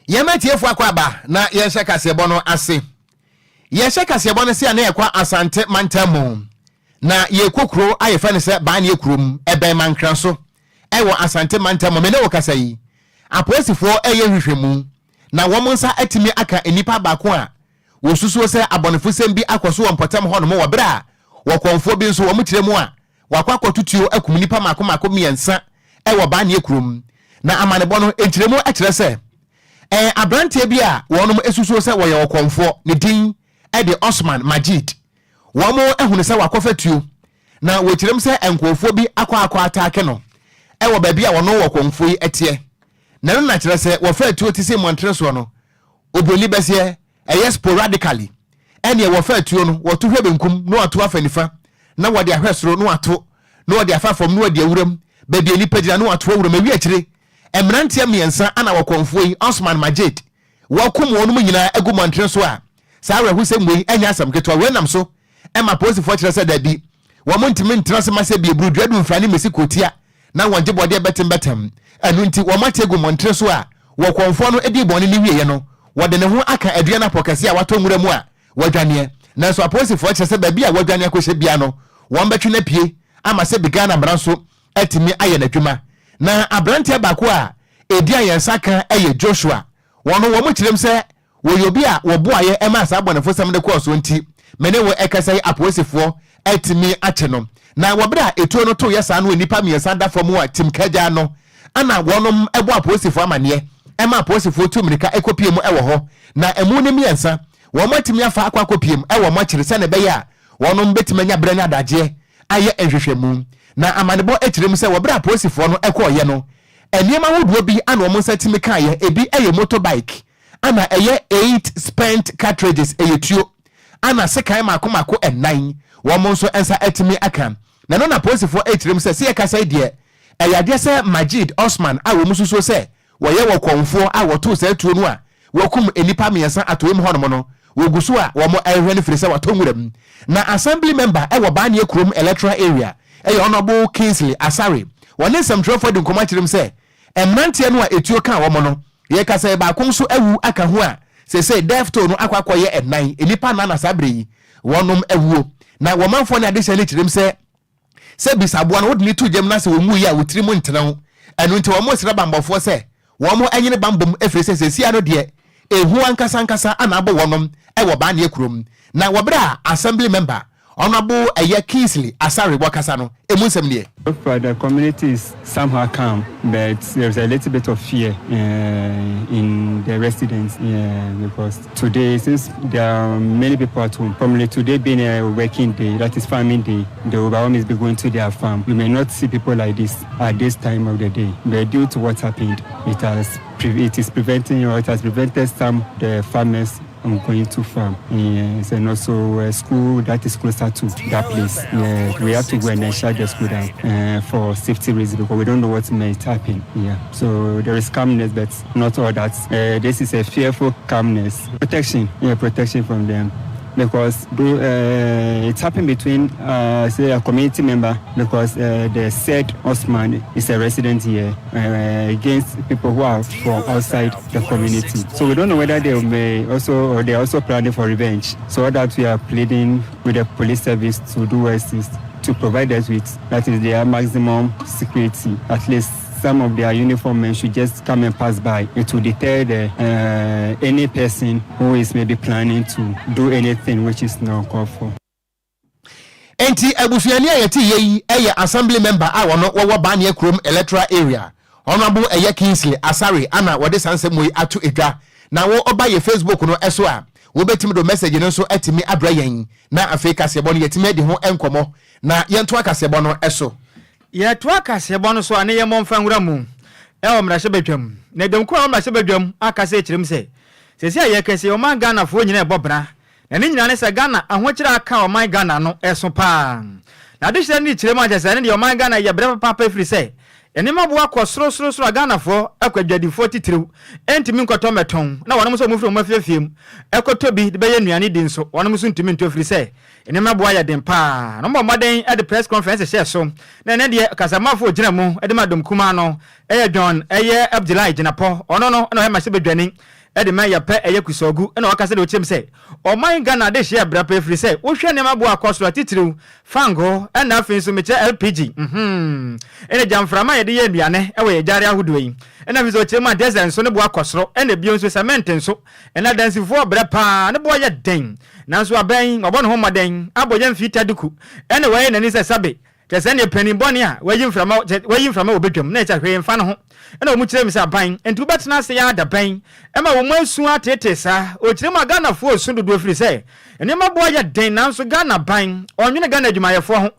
Yemetiefo akwaba na yehye kasebo no ase. Yehye kasebo no se na ekwa Asante Mantamu. Na yekokro ayefa ne se ba na yekrom eben mankran so. Ewo Asante Mantamu me ne wo kasa yi. Aposifo hwehwemu. Na womonsa atimi aka enipa baako a wosusuo se abonefo sem bi akoso wonpotam ho no mo wobra wokonfo bi nso wo mukiremu a wakwakotutuo akum nipa mako miensa ewo ba na yekrom. Na amanebo no entiremu akire se abrante bi a wonom esusuo se wo ye wokonfo ne din de Osman Majid womo ehunu se wakofatuo na wokirem se enkofo bi akwa atake no ewo ba bi a wono wokonfo yi etie na no na kire se wo fatuo ti se montreso no oboli bese sporadically ene wo fatuo no wo to hwebenkum no ato afanifa na wo de ahwesoro no ato na wo de afafom no wo de awuram ba de ni pagina no ato awuram awi akire emrantia miensa ana wokonfo yi Osman Majid wakum wonum nyina egu montreso a sawe hu se mwe enya asam ketwa wenam so ema posifo kire se da bi wo montimi ntrase mase bi ebru dwadu mfrani mesikotia na wonje bode betem anu nti wo mategu montreso a wo konfo no edi bone ni wiye no wode ne ho aka adua na pokase a wato nwura mu a wadwane na so aposifo kire se ba bi a wadwane akohye bia no won betwe na pie ama se biga na branso atimi aye na dwuma na abrante baako a edi ayensa kan eye Joshua wono wo mukirem se wo yobi a wo boaye ema asa abonefo sam de course nti mene wo ekasai aposifo atimi ache no na wobra etuo no to yesa no nipa miensa da fom a timkaja no ana wonom ebo aposifo amane ema aposifo tu mirika ekopie mu ewo ho na emu ne miensa wo matimi afa akwa kopiem ewo makire se ne be ya wonom betimanya branya daje aye ehwehwemu na amanebo ekirem se wobra aposifo no ekoye no eniema hoduo bi ana wo monsa timi kaye ebi eye motorbike ana eye 8 spent cartridges eyetuo ana sekai mako enan wo monso ensa atimi aka na no na aposifo ekirem se se kasa de eyade se Majid Osman a wo mususo se wo ye wo konfo a wo to se tuo no a wokum enipa miensa atoem hono no wogusu a wo mo ehwe ne firi se watonwuram na assembly member e wo ba na ekrom electoral area honorable Kingsley Asare wone samtrofo de nkoma kirem se emrantie no a etuo kan wo mo no ye kasa ba kon so awu aka ho a se defto no akwakoye enan enipa na sabre yi wonom awuo na wo manfo ne adehye ne kirem se bisabo na wodni to gem na se wo mu yi a wotiri mu ntenawo enu nti wo mo sira bambofo se wo mo anyine bambom efre se sia no de ehu ankasa ana abo wonom wo ba na ekrom na wo bra assembly member Honorable Kingsley Asare wakasa no emunsem ne. The community is somehow calm, but there's a little bit of fear in the residents because today, since there are many people at home, probably today being a working day, that is farming day, they will always be going to their farm. We may not see people like this at this time of the day, but due to what happened, it has prevented some the farmers I'm going to farm. Yes, and also a school that is closer to that place. Yeah, we have to go and shut the school down for safety reasons because we don't know what might happen. Yeah, so there is calmness, but not all that. This is a fearful calmness. Protection from them. Because it happened between, say, a community member, because the said Osman is a resident here against people who are from outside the community. So we don't know whether they may also, or they're also planning for revenge. So that we are pleading with the police service to do assist, to provide us with, that is their maximum security, at least. Some of their uniform men should just come and pass by. It will deter any person who is maybe planning to do anything which is not called for. Enti abusuani ayeti yeyi assembly member a wono ba na ekrom electoral area. Honorable Kingsley Asare ana wode sansem atu edwa. Na wo oba ye Facebook no eso a wo betimi do message no so atimi abra yen na Africa sebo no yetimi de ho enkomo na yento akasebo no eso. Ya twa kasebo no so ane ye momfa nwura mu mrahye badwam na dem ko mrahye badwam akase kirem se sesi aye kase o man Ghana fo nyina ebobra na ne nyina ne se Ghana ahokira aka o man Ghana no eso pa na de hye ne kirem ajase ne de o man Ghana ye bre papa firi se ene maboa kɔ soro Ghana fo akwadwadi 43 entimi nkoto meton na wonom so mufiri mafefiem ekoto bi de beye nuane di nso wonom so ntimi ntofiri se ene maboa ya den pa no moden at the press conference share so na ene de kasamafo gina mu de madom kuma no John Abdullah ginapo ono no na he ma se bedwani de man ya pe eye kusogu na waka se de ochim se o man Ghana de share bra pe free se wo hwe ne mabo akosoro titiriw fango na afin so meche LPG ene jamframa ye de ye aduane e we ye jare ahodo yi ena fi so chema desert so ne bo akosoro ene bio so cement nso ena dansifo bra pa ne bo ye den nanso aban obo ne ho maden aboye mfita duku ene we ne ni se sabe tese ne panin boni a wayin frama obedwam na echa hwe mfa no ho ena omu kire mi se aban entu betena se ya da ban ema wo masu atete sa o kire ma Ghana fo osu dodo firi se ene ma bo ya den nanso Ghana ban onwene Ghana adwumayefo ho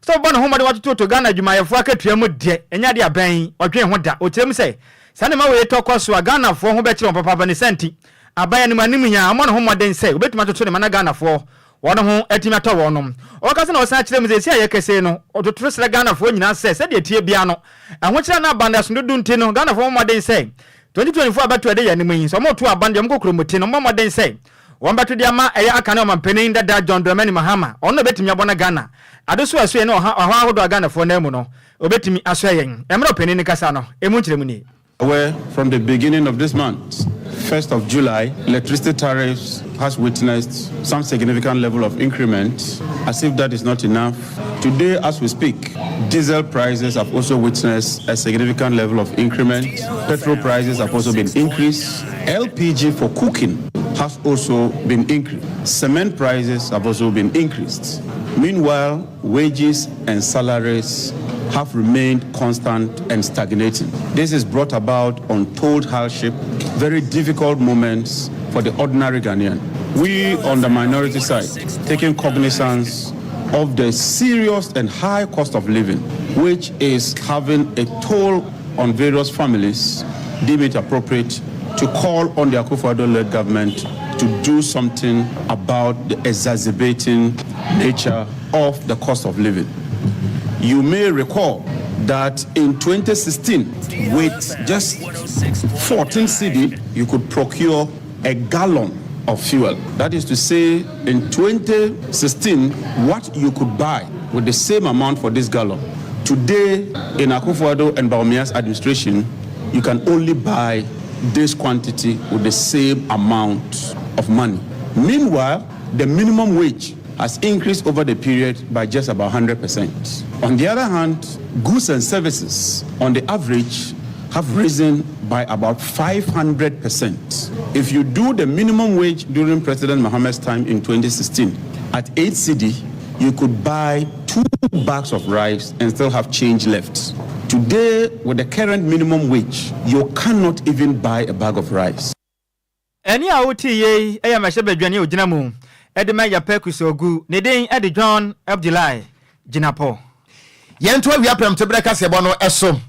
so bo no ho made watoto Ghana adwumayefo akatua mu de enya de aban odwen ho da o kire mi se sane ma we to kwaso Ghana fo ho be kire papa ba ne senti aban ne manim nya amo no ho moden se obetuma toto ne ma na Ghana fo wono ho atimi atọ wonom o ka se na o sa kire mu se sia ye kese no ototoro sere Ghana fo nyina se de tie bia no aho kire na banda so dudu nti no Ghana fo moden se 2024 abato de ya ne mu so mo to abanda mo kokro mu ti no moden se won bato de ama eye aka na o mampanin dada John Dramani Mahama ono betimi abona Ghana adoso aso ye no ha ahodo Ghana fo na mu no obetimi aso yen emro panin ni kasa no emu kire mu ni. Where from the beginning of this month, 1st of July, electricity tariffs has witnessed some significant level of increment. As if that is not enough, today as we speak, diesel prices have also witnessed a significant level of increment. Petrol prices have also been increased. LPG for cooking has also been increased. Cement prices have also been increased. Meanwhile, wages and salaries have remained constant and stagnating. This is brought about untold hardship, very difficult moments for the ordinary Ghanaian. We on the minority side, taking cognizance of the serious and high cost of living, which is having a toll on various families, deem it appropriate to call on the Akufo-Addo-led government to do something about the exacerbating nature of the cost of living. You may recall that in 2016, with just 14 cedi, you could procure a gallon of fuel. That is to say, in 2016, what you could buy with the same amount for this gallon. Today, in Akufo-Addo and Bawumia's administration, you can only buy this quantity with the same amount of money. Meanwhile, the minimum wage has increased over the period by just about 100%. On the other hand, goods and services, on the average, have risen by about 500%. If you do the minimum wage during President Mohammed's time in 2016, at 8 cedi, you could buy 2 bags of rice and still have change left. Today, with the current minimum wage, you cannot even buy a bag of rice. Any OTA, I am a Shebedjani Ojinamu. Edema ya pekusogu neden edi John Abdulai Jinapo yento awia prem tebreka sebono eso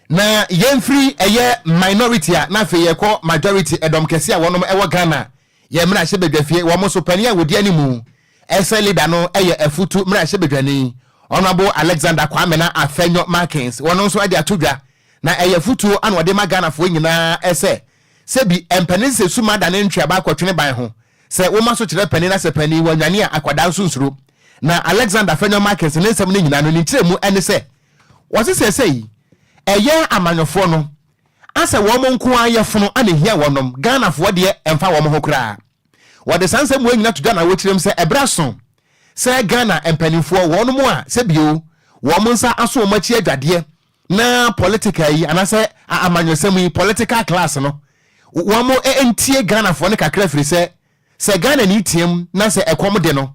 na yemfri eye minority na fe ye ko majority edom kese a wonom ewo Ghana ye mra Shebedwafie wo mo so pani a wodi animu ese leader no eye afutu mra Shebedwani Honorable Alexander Kwamena Afenyo Markins wono so ade atodwa na eye afutu an wode ma Ghana fo nyina ese sebi empanise suma da ne ntwa ba kwotwene ban ho se wo maso kire pani na se pani wanwane a akwada nsunsuro na Alexander Fenyo Markets ne nsem ne nyina no ni kire mu ene se wo se sei eye amanyofo no ase wo mo nko ayefono ane hia wonom Ghana fo de emfa wo mo hokra wo de sansem wo nyina tudwa na wo kirem se ebraso se Ghana empanifo wonom a se bio wo mo nsa aso mo chi adwade na political yi anase amanyosem yi political class no wo mo entie Ghana fo ne kakra firi se Ghana ni tiem na se ekom de no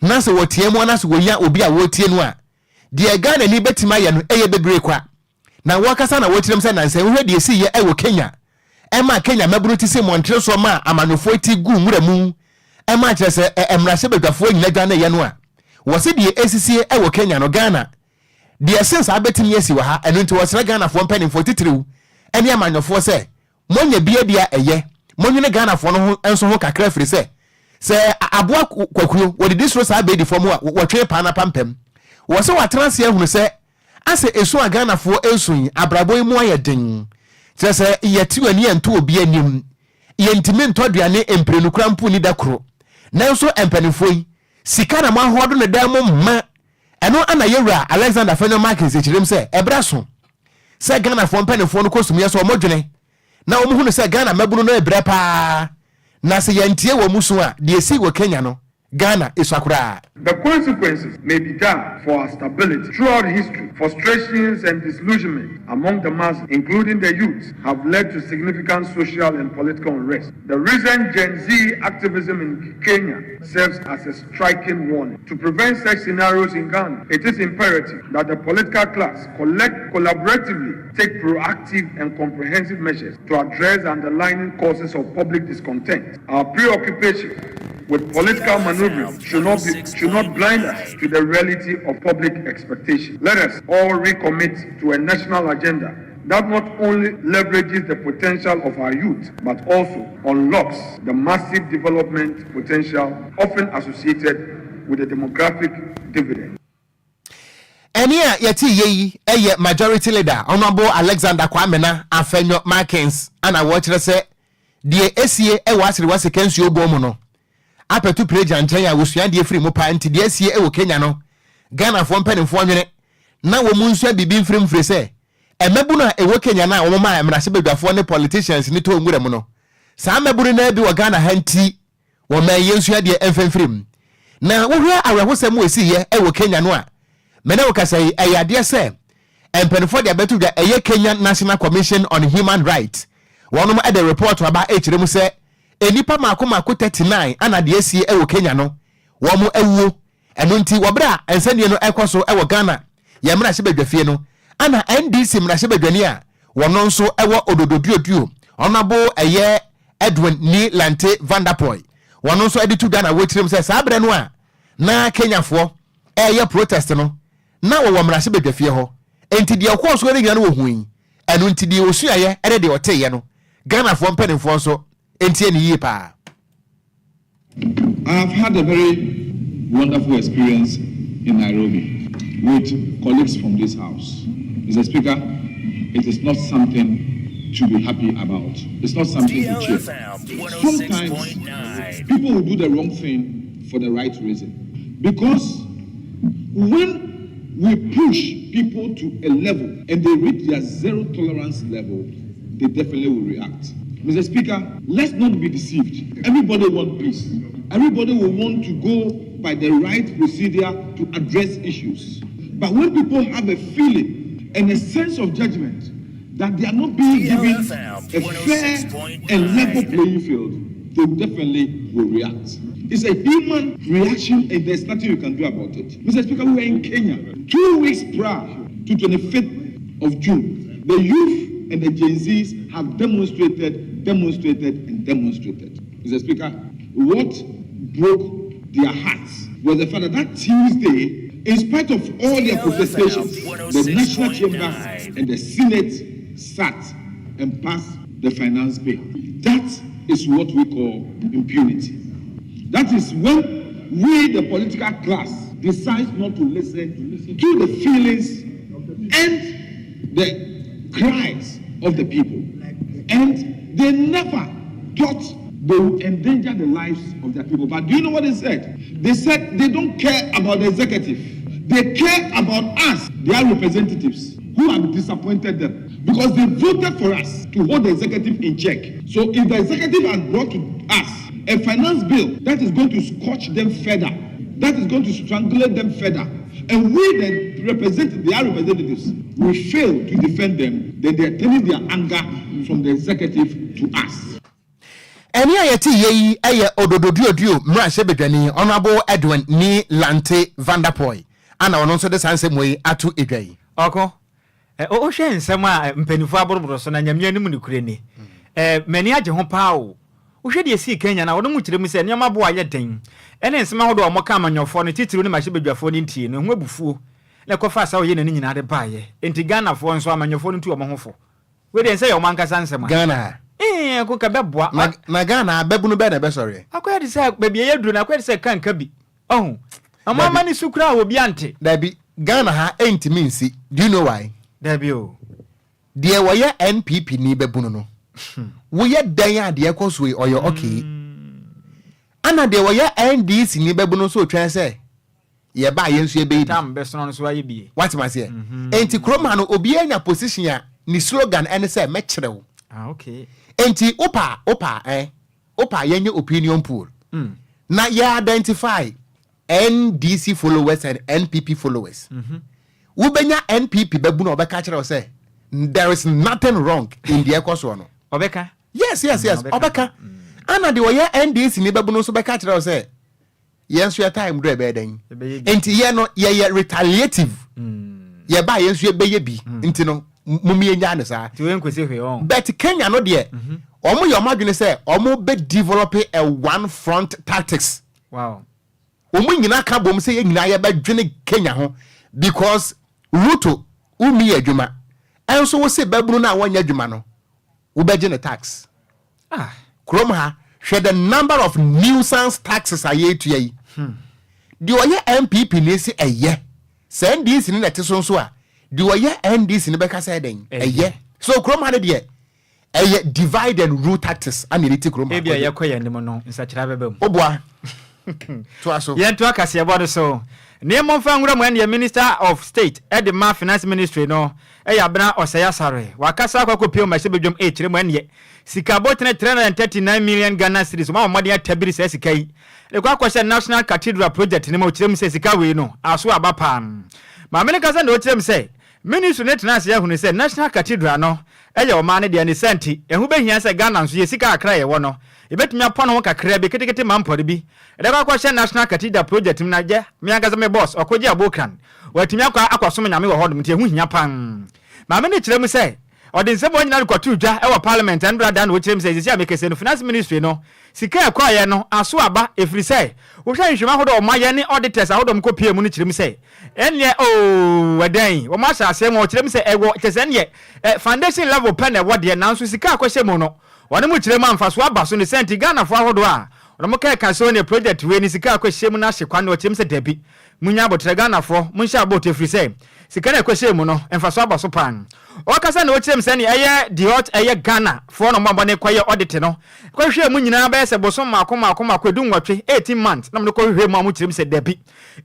na se wotiem na se woya obi a wotie no a de Ghana ni betima ye no eye bebre kwa na wakasa na wotirem se nanse hwe de si ye ewo Kenya ema Kenya maburu ti se Montreal so ma amanofo ti gu nwura mu ema kire se emra Shebedwafo nyina Ghana ye no a wo se de esisi ewo Kenya no Ghana de sense abetimi esi wa ha eno nti wo sere Ghana fo mpanimfo titiriu ene amanofo se monya bia eye monwene Ghana fo no enso ho kakra firi se aboa kwakuo wo de disro sa be di fo mu a wo twe pa na pampem wo se watranse ahunu se ase esu a Ghana fo ensun abrabo mu ayeden se yeti wani ento obi anim yentime ntoduane emprenu krampu ni dakro nanso empanifo yi sika na mahodo ne dan mu ma eno ana yewura Alexander Fenyo Markets ekirem se ebraso se Ghana fo empanifo no kosum yeso omodwene na omuhunu se Ghana mabunu no ebre pa na se yentie wo muso a de esi wo Kenya no Ghana isakura. The consequences may be dire for our stability. Throughout history, frustrations and disillusionment among the masses, including the youth, have led to significant social and political unrest. The recent Gen Z activism in Kenya serves as a striking warning. To prevent such scenarios in Ghana, it is imperative that the political class collaboratively take proactive and comprehensive measures to address the underlying causes of public discontent. Our preoccupation with political maneuvering should not blind us to the reality of public expectation. Let us all recommit to a national agenda that not only leverages the potential of our youth, but also unlocks the massive development potential often associated with the demographic dividend. Enia yeti yeyi eye majority leader Honorable Alexander Kwamena Afenyo Markins ana watchere se die esie e wasiri wasekensu obo no apetu preja nchen ya wosua de free mu pa nti de asie e wo Kenya no Ghana fo mpanimfo nwene na wo mu nsua bibi mfremfre se emebu na e wo Kenya na wo ma emrase badwafo ne politicians ni to ngure mu no saa meburu na bi wo Ghana hanti wo ma yensua de emfremfrem na wo hwa awehosem wesi ye e wo Kenya no a mena wo kasai ayade se empanimfo de abetu da eye Kenya National Commission on Human Rights wonom e the report aba e kire mu se enipa mako 39 ana de asie ewo Kenya no wo mo awuo eno nti wobra ensanie no ekoso ewo Ghana ye mra hye badwafie no ana NDC mra hye badwani a wono nso ewo odododuoduo onabo eye Edwin ni Lante Vanderpoy wono nso editu Ghana wotirem se saa bre no a na Kenyafo eye protest no na wo mra hye badwafie ho enti de okoso re nyane wo huin eno nti de osuaye ere de oteye no Ghana fo mpanimfo nso I have had a very wonderful experience in Nairobi with colleagues from this house. Mr. Speaker, it is not something to be happy about. It's not something to cheer. Sometimes people will do the wrong thing for the right reason. Because when we push people to a level and they reach their zero tolerance level, they definitely will react. Mr. Speaker, let's not be deceived. Everybody wants peace. Everybody will want to go by the right procedure to address issues. But when people have a feeling and a sense of judgment that they are not being given a fair and level playing field, they definitely will react. It's a human reaction and there's nothing you can do about it. Mr. Speaker, we were in Kenya 2 weeks prior to 25th of June. The youth and the Gen Zs have demonstrated. Mr. Speaker, what broke their hearts was the fact that Tuesday, in spite of all their protestations, the National Chamber and the Senate sat and passed the finance bill. That is what we call impunity. That is when we, the political class, decide not to listen to the feelings and the cries of the people. And they never thought they would endanger the lives of their people. But do you know what they said? They said they don't care about the executive. They care about us, their representatives, who have disappointed them. Because they voted for us to hold the executive in check. So if the executive has brought to us a finance bill that is going to scorch them further, that is going to strangulate them further, and we, their representatives, we fail to defend them, then they are turning their anger from the executive to us. Eni ayeti yeyi eye odododuoduo mra shebedwani Honorable Edwin ni Lante Vanderpoy ana ono nso de sanse moyi atu edwai. Oko o hwe nsem a mpanifo aboroboro so na nyamia nim ne kure ni mani age ho paawo o hwe de esi Kenya na wono mu kire mu se nyama bo aye den ene nsem ahodo o moka amanyofo ne titiri ne mahye ne ntie no ho abufuo na kofa asa o ye ne nyina de baaye enti Ghana fo nso amanyofo no ntu o mo hofo we de nse ye o mankasa nsem Ghana ko ka beboa na Ghana bebu be na be sorry akoya de se bebie ye duru na akoya de se kanka bi amama ni sukura obi ante dabi Ghana ha enti minsi. Do you know why? Dabi o de woye NPP ni bebu no wo ye dan ya de ekoso we oyo okay ana de woye NDC ni bebu no so twen se ye ba ye nso ye be tam be sono so aye bi what must say enti kroma no obi anya position ya ni slogan ene se me kirewo Okay. Enti opa yenye opinion pool. Na ya identify NDC followers and NPP followers. Ubenya NPP bebu na obeka kire say there is nothing wrong in the ekoso no. Obeka? Yes. Obeka. Ana de oye NDC ni bebu no so beka kire say yenso your time do ebe den. Enti ye no ye retaliative. Ye ba yenso ye beye bi. Enti no mummy enya ne sa. Ti we nkwese hwe on. But Kenya no de omo your madwene say omo be develop a one front tactics. Wow. Omo nyina ka bom say nyina ye ba dwene Kenya ho because Ruto umi adwuma. Enso wo say babunu na wanya adwuma no. Wo be gene tax. Krom ha hwe the number of nuisance taxes aye to ye. Di oye MPP ni si eye. Send this ni net so a. Di oye NDC ni beka say den. Eye. So krom ha de divide and rule tactics and elite krom. E bia yakoye ndim no nsachira bebam. Obwa. To aso. Yen to akase ebodo so. Nemo fangura mo and Minister of State at the Finance Ministry no Abra Osaya Sare wakasa akwa pio ma sebedwom e kire mo ene sika botene 339 million Ghana cedis ma mo de atabiri se sika yi e kwa kwasha National Cathedral project ne mo kire mo se sika we no aso abapa ma me kasa na o kire mo se ministry net na se hunu se National Cathedral no o ma ne de ne senti ehu behia se Ghana nso ye sika akra ye wo no ebetumi apɔ no kakra be ketekete mampɔde bi edeba kwa National Cathedral project mi na je mi agaza me boss Okogyeabour Ocran watumi akwasom nyame wo hodom tie hu hia pan ma me ne kyerɛ mu sɛ ɔde nsɛm onyina rekɔto dwa ɛwɔ parliament and brother na wo kyerɛ mu sɛ sisi amekese no finance ministry no sika ɛkɔ ayɛ no aso aba efiri sɛ wo hwɛ nhwema hodo ɔmayɛ ne auditors ahodom kɔ pie mu no kyerɛ mu sɛ ɛnɛ wadan wo ma hyɛ asɛm wo kyerɛ mu sɛ ɛwɔ kyɛsɛ ne foundation level pen ɛwɔ de nanso sika akɔhyɛ mu no wɔne mu kyerɛ mu amfa so aba so ne senti Ghana fo ahodo a ɔmo ka ka so ne project we ni sika akɔhyɛ mu na hye kwan no kyerɛ mu sɛ dabi munya abotre Ghana fo mun hyɛ abot efiri sɛ sika na akɔhyɛ mu no ɛmfa so aba so pan ɔkasa na wɔkyerɛ mu sɛ ne ɛyɛ the hot ɛyɛ Ghana fo no mbɔ ne kɔyɛ audit no kɔhwɛ mu nyinaa bɛyɛ sɛ bosom maako akɔdu nwɔtwe 18 months na mo kɔhwɛ mu a mo kyerɛ mu sɛ dabi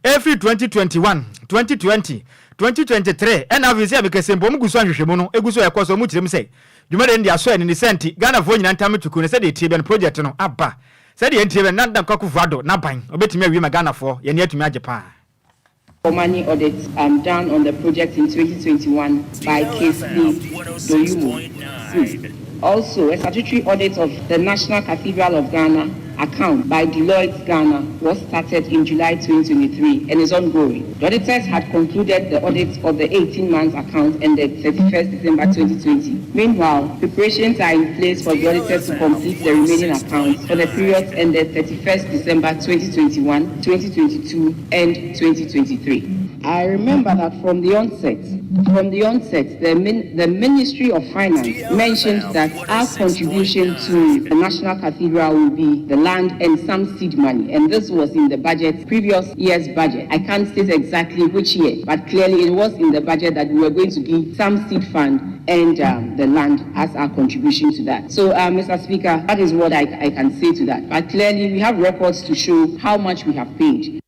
every 2021 2020 2023 ɛna visi abekese mbɔ mu guso ahwehwɛ mu no eguso ɛkɔ so mo kyerɛ mu sɛ dwumade ndi aso ɛne ne senti Ghana fo nyina ntam tuku ne sɛ de tie ben project no aba sɛ de tie ben nanda kwakufu ado na ban obetumi awie ma Ghana fo ye ne atumi agye pa. For money audits done on the project in 2021 by Casey Doyumo. Also, a statutory audit of the National Cathedral of Ghana account by Deloitte Ghana was started in July 2023 and is ongoing. The auditors had concluded the audit of the 18 months account ended 31st December 2020. Meanwhile, preparations are in place for the auditors to complete the remaining accounts for the periods ended 31st December 2021, 2022, and 2023. I remember that from the onset, the Ministry of Finance mentioned that our contribution to the National Cathedral will be the land and some seed money, and this was in the budget, previous year's budget. I can't state exactly which year, but clearly it was in the budget that we were going to give some seed fund and the land as our contribution to that. So, Mr. Speaker, that is what I can say to that. But clearly, we have records to show how much we have paid.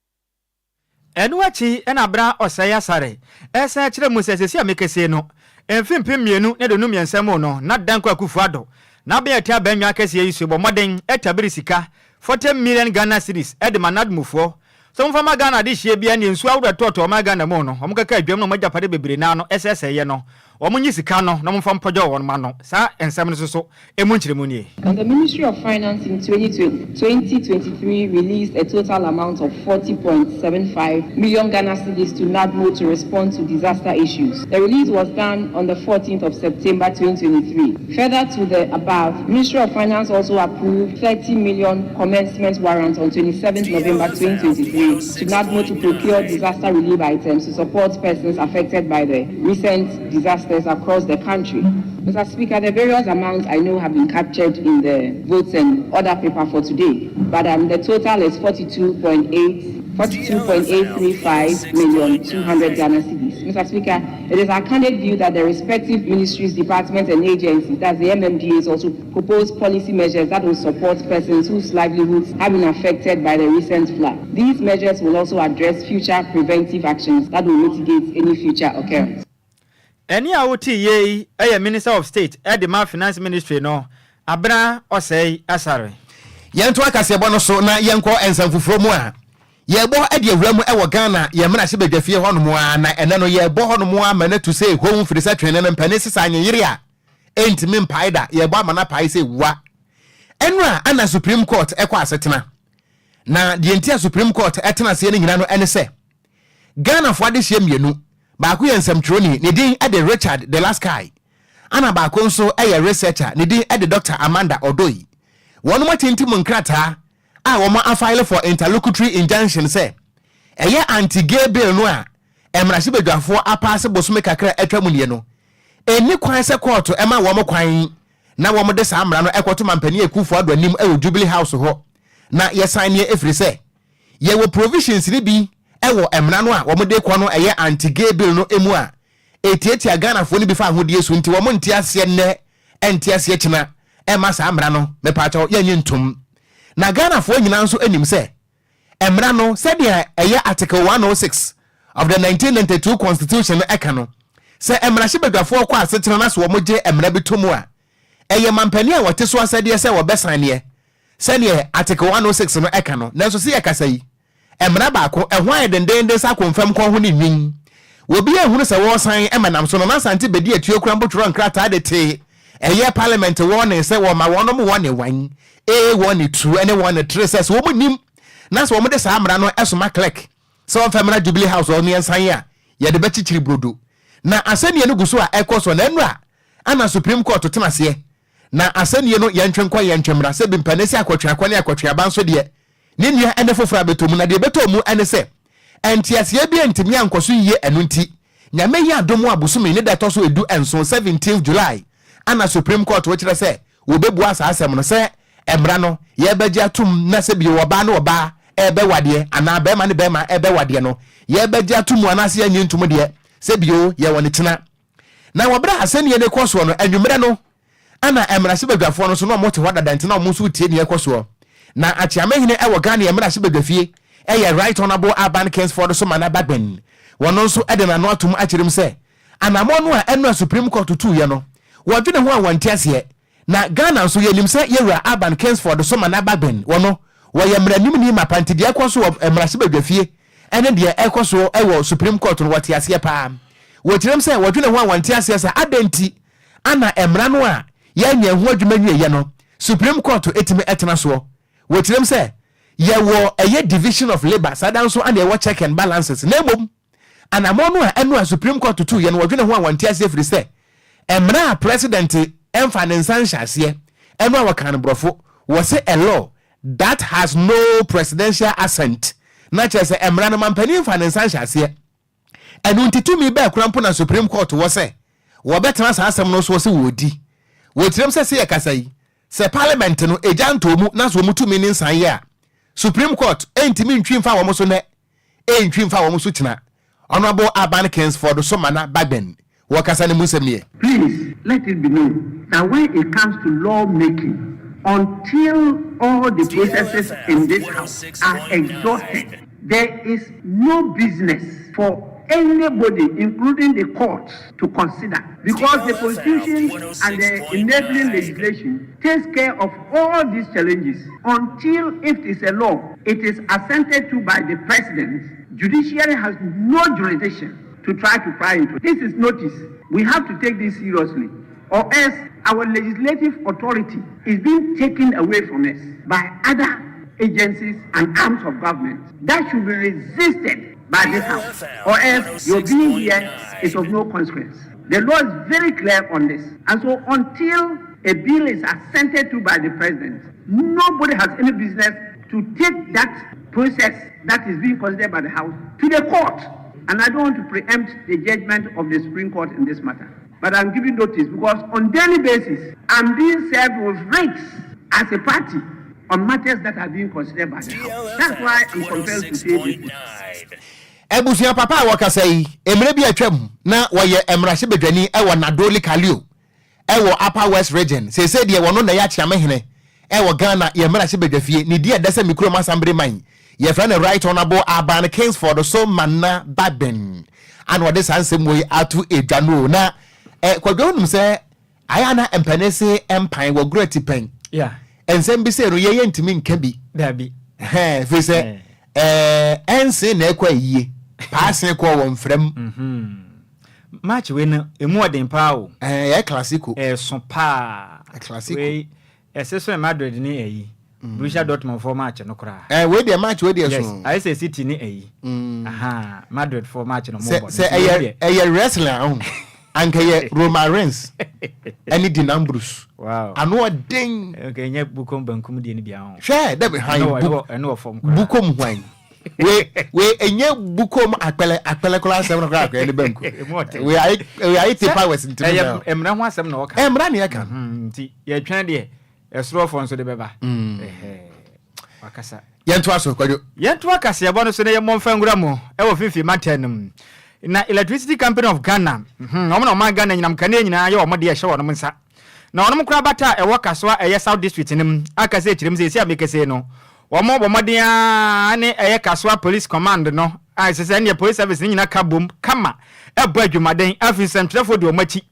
Enuachi enabra Osaya Sare esa kyerɛ mu sɛ sesi amekese no emfimpim mienu ne donum yensɛm no na danko akufuado na be atia banwa akese yi so bɔmɔden etabiri sika 40 million Ghana cedis edema nadmufo so mfama Ghana de hye bia ne nsu awura toto ma Ghana mu no ɔmo kaka adwam no magyapade bebre na no SSA ye no ɔmo nyi sika no na mfam pɔgya wɔn ma no saa ensɛm no so emu nkyeremu nie. And the Ministry of Finance in 2023 released a total amount of 40.75 million Ghana cedis to NADMO to respond to disaster issues. The release was done on the 14th of September 2023. Further to the above, Ministry of Finance also approved 30 million commencement warrants on 27th November 2023 to NADMO to procure disaster relief items to support persons affected by the recent disasters across the country. Mr. Speaker, the various amounts I know have been captured in the votes and order paper for today, but the total is 42.835 million 200 Ghana cedis. Mr. Speaker, it is our candid view that the respective ministries, departments, and agencies, that's the MMDAs, also propose policy measures that will support persons whose livelihoods have been affected by the recent flood. These measures will also address future preventive actions that will mitigate any future occurrence. Any awoti ye Minister of State at the Finance Ministry no abra osei asare. Yento akasebo no so na yenko ensamfufuro mu a yebo ade awuramu e wo Ghana ye mena se badwafie ho no mu a na ene no yebo ho no mu a mena to say home free sa twene no mpane sisa anyere a entimi mpaida yebo amana pai se wa enra ana Supreme Court ekwa asetena na die ntia Supreme Court etena se ne nyina no ene se Ghana fo ade hye mienu ba ko yensam troni ne din ade Richard the last guy ana ba ko nso researcher ne din ade Dr. Amanda Odoi one more tinti munkrata a wo ma file for interlocutory injunction say eye anti-gay bill no a emrahye badwafo apase bosume kakra atwa munye no eni kwan se court ema wo mo kwan na wo mo de sa amra no ekoto mampani ekufo ado anim e Jubilee House ho na ye sign ye efri say ye wo provisions ni bi e wo emra no a wo mo de kwa no eye anti-gay bill no emu a etietia Ghana fo ni bi fa ahodie so nti wo mo ntia se ne entia se kina ema sa amra no me pa cho ye nyintem na Ghana fo nyina nso anim se emra no se de eye article 106 of the 1992 constitution no eka no se emra hye badwafo kwa asetena na so wo moje emra bitomu a eye mampani a wote so asade se wo besane se ne article 106 no eka no na so se yakasa yi emra ba ko ehwan dendende sa konfam ko ho ni nwin obi ehunu se wo san emanam so no na sante bedi atuo kura mbotoro nkrata de te eye parliament won se wo ma wono mo won wan won 2 ene won 3 says wo mo nim na so wo mo de sa amra no esoma clerk so on family Jubilee House on yensan ya ye de bechichiri brodo na asanie no guso a ekoso na enura ana Supreme Court tenase na asanie no yentwenkwa yentwemra se bimpanesi akotwe akwane akotwe abanso de ne nua ene fofora betomu na de betomu ene se entiasie bi entimi ankoso yiye enu nti nyame ya adomu abusumi ne dato so edu enso 17th July ana Supreme Court wo kire se wo bebu asa asem no se emra no ye begia tum na se bi wo ba no ba ebe wade ana be ma ne be ma ebe wade no ye begia tum ana se anyi ntum de se bio ye woni tena na wobra asani ne koso no anwumre no ana emra se badwafo no so no mo te wada dante na mo so tie ne koso na achiamehine e wo Ghana emra se badwafie eye right honorable Urban Kingsford so mana bagben wono nso ede na no atum achirim se anamo no a enu Supreme Court tu ye no wodwene ho a wantiase na Ghana nso ye nim se yewura Urban Kingsford so mana bagben wono wo ye mranim ni mapante de ekoso emrase badwafie ene de ekoso ewo Supreme Court no wotiase pa wo kirem se wodwene ho a wantiase se adenti ana emra no a ye nya ho adwumanwie ye no Supreme Court etime etena so wo kirem se ye wo eye division of labor sadan so and ye wo check and balances na mom anamo no a enu a Supreme Court tu ye no wodwene ho a wantiase firi se emra president emfa ne nsanhyase enu a wakan brofo wo se a law that has no presidential assent na chese emra no mampani emfa ne nsanhyase enu ntitumi ba kurampo na Supreme Court wo se wo betena sa asem no so se wodi wo tirem se yakasa yi se parliament no ejanto mu na so mutumi ne nsan ye a Supreme Court entimi ntwimfa wo mo so ne entwimfa wo mo so tina honorable Urban Kingsford so mana bagben wakasa ne musemnie. Please let it be known that when it comes to law making, until all the processes in this house are exhausted, there is no business for anybody, including the courts, to consider, because the Constitution and the enabling legislation takes care of all these challenges. Until if it is a law, it is assented to by the president, judiciary has no jurisdiction to try to pry into it. This is notice. We have to take this seriously, or else our legislative authority is being taken away from us by other agencies and arms of government. That should be resisted by this house, or else your being here is of no consequence. The law is very clear on this, and so until a bill is assented to by the president, nobody has any business to take that process that is being considered by the house to the court. And I don't want to preempt the judgment of the Supreme Court in this matter, but I'm giving notice because on daily basis I'm being served with rates as a party on matters that are being considered by the house. That's why I'm compelled to say this. Ebusia papa wakasa yi emre bi atwam na woye emrahye bedwani ewo nadoli kalio ewo upper west region se de wono na ya chiamehene ewo Ghana ye emrahye bedwafie ni die dese MiPROMO Assembly man ye friend right honorable Urban Kingsford so manna baben and what this ansem we atu edwano na Kwadwo num say ayana empanese empan wo great pen yeah ensem bi say no ye ntimi nka bi da bi fi say ense na ekwa yie paase ko wo mfram match we no emu odin pa o ye classico so pa classico we so Madrid ni eyi Borussia Dortmund for match no kra we dey match we dey so yes I say City ni eyi aha Madrid for match no mo say eye wrestler on anka ye Roman Reigns any dinambros wow ano odin okay nye bukom bankum die ni bia ho hwe dey behind no form bukom hwan we enye bukom akpele class 7 o'clock any banku we I tipa was into emra ho asem na wo ka emra ne ya ka nti ye twen de esro fon so de beba wakasa yentu aso Kwadwo yentu akase ebo no so ne ye momfa ngura mo e wo fifi matenum na Electricity Company of Ghana omo na ma Ghana nyinam kane nyina ye omo de ye hye wo no nsa na onom kura bata e wo kasoa e ye South District nim akase echirim se esi amekese no omo bomodia ne e ye kasoa police command no ai se ne police service nyina ka bom kama e bo adwumaden afi sentrefo de omachi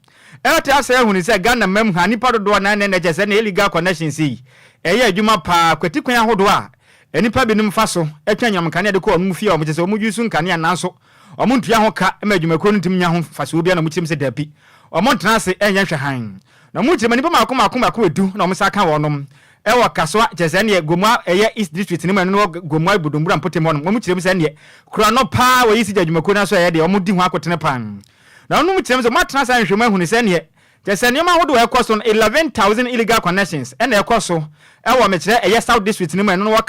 e ta asa ehunu se Ghana mem ha nipa dodo na ne je se ne illegal connections yi e ye adwuma pa kwatikwan ahodo a enipa binim fa so etwa nyam kane de ko omu fie omo je se omu jusu nkane ananso omo ntua ho ka e madwumakro ntim nya ho fa so bia na mutim se dapi omo ntena se enye hwe han na mu tirima nipa makoma edu na omo saka wonom e wo kasoa je se ne gomwa eye East District ni manu gomwa budumbura mpotem wonom omo tirima se ne kura no pa wo yisi adwumakro na so ye de omo di ho akotene pan na omo tirima se matena sa nhwema hu ne se ne je se ne ma hodo e koso 11,000 illegal connections e na e koso e wo mekire eye South District ni manu wo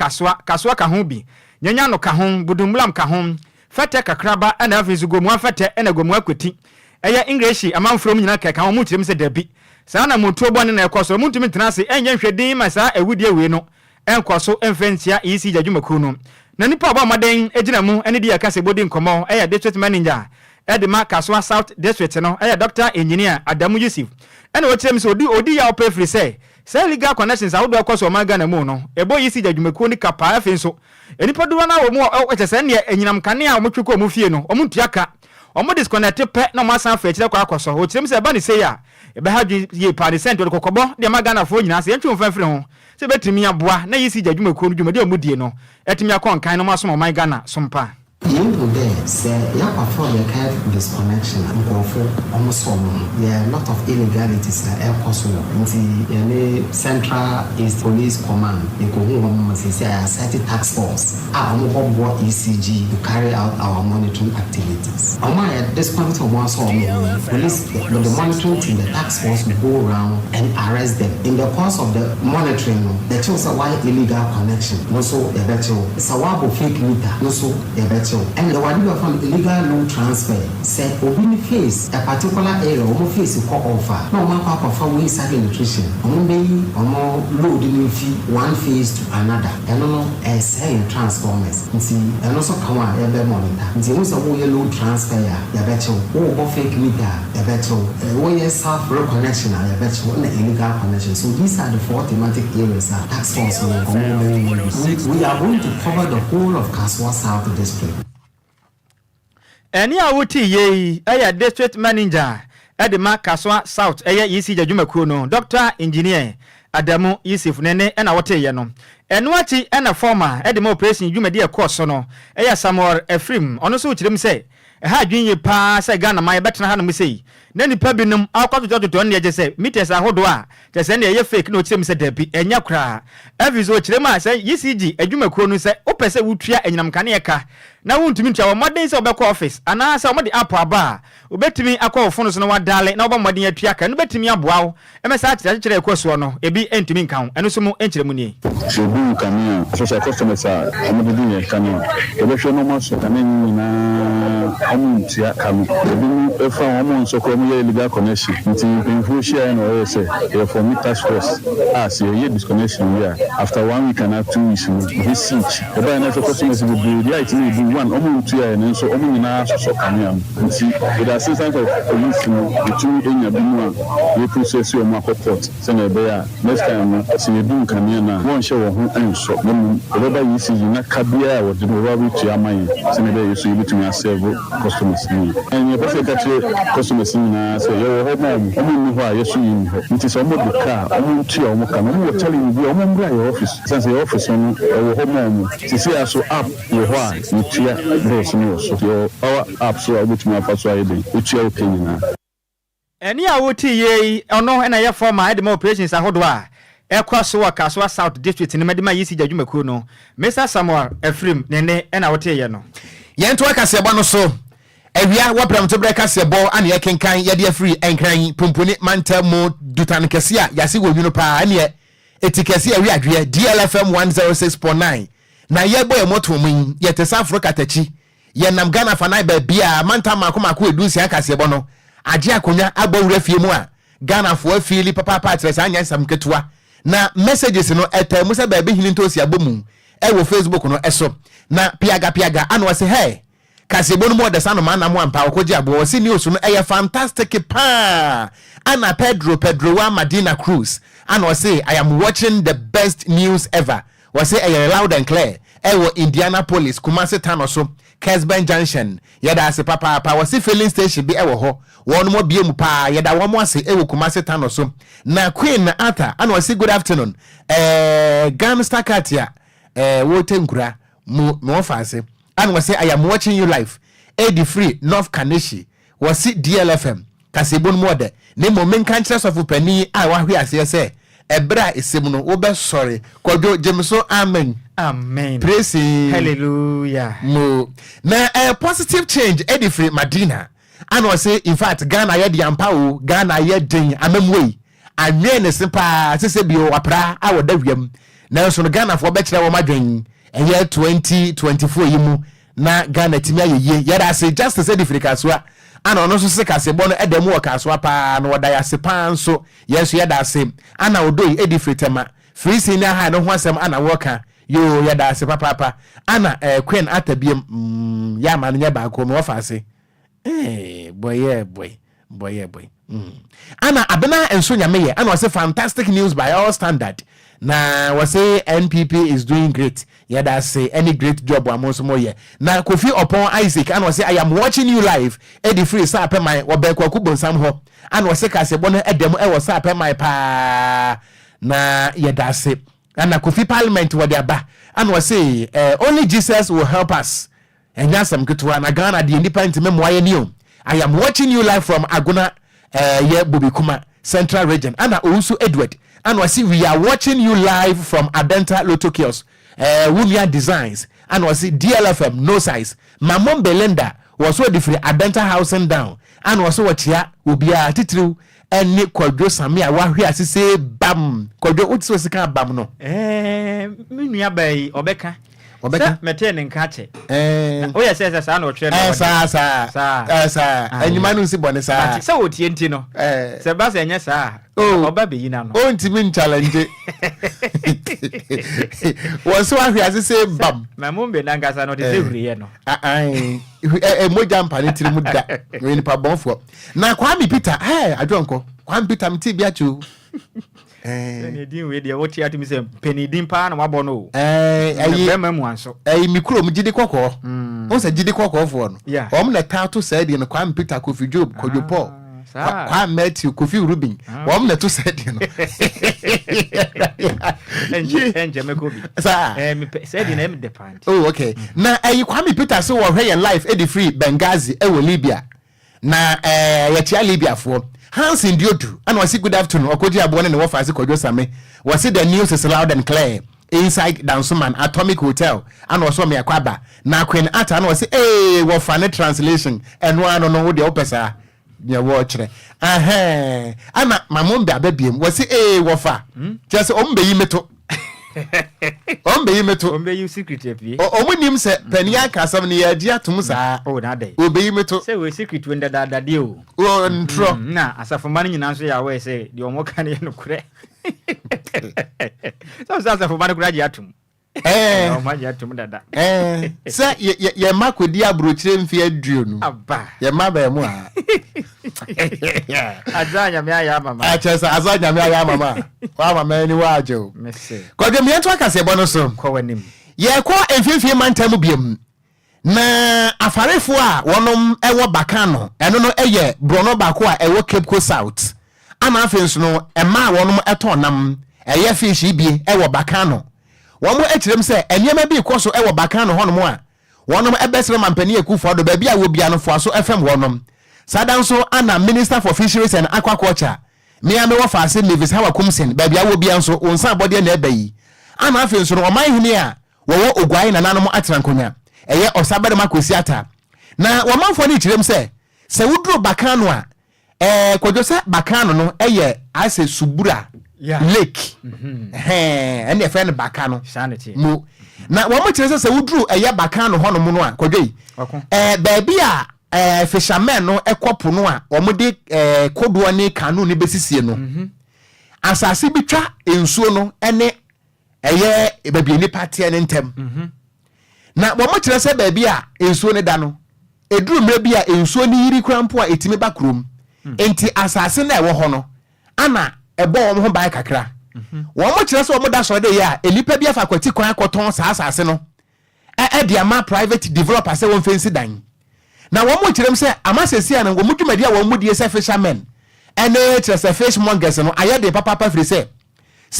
kasoa ka ho bi nyanya no ka ho budumburam ka ho fete kakraba ana afizu gomwa fete ena gomwa kweti eye English amanfrom nyina keka ho mutirem se dabi saa na motuo bone na ekoso mutumi tena se enye hwedin ma saa ewudie we no enkoso emfentia isi jadwumaku no na nipa aba maden ejina mu ene dia kase bodi nkomo eye district manager edema kasoa South District no eye Dr. Engineer Adamu Yusuf ene wotirem se odi ya opefri se legal connections awodo akoso Ghana mu no ebo isi jadwumaku ni kapa afenso enipa duwa na wo mu echese ne enyinam kane a omotweko omufie no omuntuaka omo disconnect pe na mo asan fa kire kwa akoso o kirem se ba ni se ya ebe ha ye pa de center de kokobo de Ghana fo nyina se yentwe mfa firi ho se betimi aboa na yisi jadwumaku no dwumade omudie no etimi akon kan no maso mo Ghana sompa You there say you perform the kind of disconnection and go for almost all. There are a lot of illegalities that are possible. The Central East Police Command, they go home say a certain task force. I'm going ECG to carry out our monitoring activities. At this point of one police, the monitoring team, the task force will go around and arrest them. In the course of the monitoring, they chose a wide illegal connection. Also, the better. It's a wabo fake meter. Also, the better. And the one who from illegal loan transfer said, "Open face a particular area, almost face you call offer. No one papa for wayside nutrition. More loading fee one phase to another. And no saying transformers. And also come on, every monitor. And the also load transfer, the better. Oh, fake meter, the better. Oh, self reconnection, the better. One illegal connection. So these are the four thematic areas that tax force will we are going to cover the whole of Kaswa South District. Eni awuti ye aya district manager edema Kaswa South aya yisi jadwumaku no Dr. Engineer Adamu Yusuf nene ena wote ye no eno achi ena former edema operation dwumadi e course no aya Samuel Efrim ono so kirem se ha dwunye pa se Ghana ma ye betena ha no misei na nipa binum akwato ne je se meters ahodo a je se ne ye fake no kirem se dabi enya kra aviso kirem a se ECG adwumaku no se opese wutua enyinam kane eka na wuntumi ntia wo modern se obekọ office ana se omode app aba obetumi akọ ofo so no wadale na oba modern atua ka no betumi aboa wo emesa akire ekoso no ebi entumi nka ho eno so mu enkyeremu nie shebu kania social customers are amodidi ye kania ebehwe no maso kania nyina amuntia kanu ebi efa amon so ko mu illegal connection nti pinfo share no we say e for me task force as ye disconnection here after 1 week and 2 weeks this siege eba na so customers will be right to do one omu tuya and so omu nyina so kaniam nti with the assistance of police between enya bimu a we process your market court say na be ya next time say you do kaniam na won hye wo ho enso no obeba yi si na kabia wo de no wa tuya man say na be you so you betumi serve customers ni and you person catch customers ni na say you ho mom omu ni ho a yesu yi ho nti so omu de car omu tuya omu ka no wo tell you omu mbra your office since your office on wo ho mom ti say so app wo ho a you tuya this no so your our app so betumi afa so ayede wo tuya opinion na eni a wo ti ye ono na ye former head operations ahodo a ekwa so waka so South District ni medima yisi jadwumaku no Mr Samuel Efrim nene na wo ti ye no yento akase bo no so awia wapram to breka se bo ane ye kenkan ye de free enkran pomponi mantamo dutan kese a yase wo nwunu pa ane etikese awia adwe DLFM 106.9 na ye boy moto mun ye te South Africa tachi ye nam Ghana fa na ba bia mantama akomako edunsi akase bo no aje akonya agbawura fie mu a Ghana fo afili papa atre sa anya sam ketua na messages no etemu se ba be hini ntosi abomu e wo Facebook no eso na piaga anu wase hey kasebo no mo de sano man na mo ampa Okogyeabour wase news no e fantastic pa ana Pedro wa Madina Cruz anu wase I am watching the best news ever wase e loud and clear e wo Indianapolis Kumasi Tano so Kesben Junction yeda ase papa wase filling station bi e wo ho won mo bie mu pa yeda wo mo ase e wo Kumasi Tano so na Queen Arthur anu wase good afternoon Gangster Katia wotenkura mo fase and we say I am watching you live Eddie Free North Kaneshi was see DLFM kasebon mode ne moment cancer of penny I wa hwe ase say ebra esem no wo be sorry Kwadwo Jameson amen praise hallelujah mo na a positive change Eddie Free Madina and we say in fact Ghana ye di ampa o Ghana ye den amemwe anwe ne sepa sese bi o apra awoda wiem na so Ghana fo be kire wo madwen eye 2024 yimu na Ghana timi ayeye yada say just say different so ana ono so se kasebo no edemu wakaso pa na woda ya sepan so yeso yada say ana odoi edifritema free senior high no ho asem ana woka yo yada say papa ana Queen atabiem ya man nya ba ko me wofase boy ana abena enso nyameye ana wase fantastic news by all standard na wase NPP is doing great yada say any great job amonso moye na Kofi upon Isaac and wase I am watching you live Eddie Free sa pe my wobekwa kubonsam ho and wase kasebo no edem e wasa pe my pa na yada say and Kofi parliament wode aba and wase only Jesus will help us and yasam ketwa na Ghana the independent memoye ni I am watching you live from Aguna ye Bobikuma Central Region and also Edward and we are watching you live from Adenta Lotto Kiosk Wumia Designs and DLFM no size Mamon Belinda was so different Adenta House and down and what ya will be a titru and Kwadwo Sammy wa hwe say bam Kwadwo utso sika bam no Nhyiraba obeka meten nkache o ye say sa na o twa sa anyuma no si bone sa sa wotie nti no se ba se nya sa oba be yina no o ntimi challenge wo so ahwe say bam mamumbe nangasa no te se huriye no moja mpane tirimu da we ni pa bonfo na Kwame Peter adwonko Kwame Peter mti bia chu Penidin we dey what yat me say penidin pa na wabo no ayi memu anso mikro mu gidi kokko o se gidi kokko fo no om na tato say dey no Kwame Peter Kofi Job Kwadwo Paul Kwame Matthew Kofi Rubin om na to say dey no enje me kobi me say dey na me depend okay na ayi Kwame Peter so wo hwe life Eddie Free Benghazi e wo Libya na ya tia Libya fo Hans in Diodu and was good afternoon Okogyeabour and Wofase Kwadwo Sammy was the news is loud and clear inside Dansuman Atomic Hotel and also me akwaba na Queen Arthur and was wofane translation and one no wo de opesa ya watch ana mamombe ababiem was wofa just ombe yimeto ombe you secret epi omunim se pania kasam ne ya dia tum sa na dai obeyimeto se we secret wenda dadade o ntro na asafomane nyina so ya we se de omo kan ye no kure so asafomane kura dia tum Say ye makodi abrochire mfi aduo no. Aba. Ye maba mu a. Azanya me aya mama. Achesa azanya me aya mama. Wa mama ni wa ajo. Mese. Kwadwo me ento akase bo no so. Ko wanim. Ye ko emfimfie mantam biem. Na afarefo a wonom ewo bakano eno no eye brono bako a ewo Cape Coast South. Ama afenso no ema wonom etonam eye fish bie ewo bakano. Womo ekirem se enyema bi koso ewo bakano honom a wonom ebesere mampani ekufo do ba bia wo bia no fo aso FM wonom. Sadanso ana Minister for Fisheries and Aquaculture. Me ame wo fa ase Mavis Hawa Kumsen ba bia wo bia nso onsa bode na ebayi. Ama afenso no oman hini a wo ogwai na nanom atrankonya. Eye osabere makosi ata na wamanfo ni kirem se wuduro bakano a Kwadwo se bakano no eye ase subura lake ene friend bakano sanity mo na wamo kire se wuduro eye bakano hono mu no a Kwadwo baabi a fishermen no ekopo no a omode kodoɔ ne kanu ne besisie no asase bitwa ensuo no ene eye baabi ni party ne ntem na wo mo kire se baabi a ensuo ne da no eduru mre bi a ensuo ne yiri krampo a etime bakrom enti asase na ewo ho no ana ebo wo ho bai kakra wo mo kire se wo mo da so de ya enipa bi afa kwati kwan akoton sa asase no de ama private developer se won fensi dan na wo mo kire se amasesi a na wo mo dwumadi a wo mo die se fishermen ene kire se fishmongers no ayede papa firi se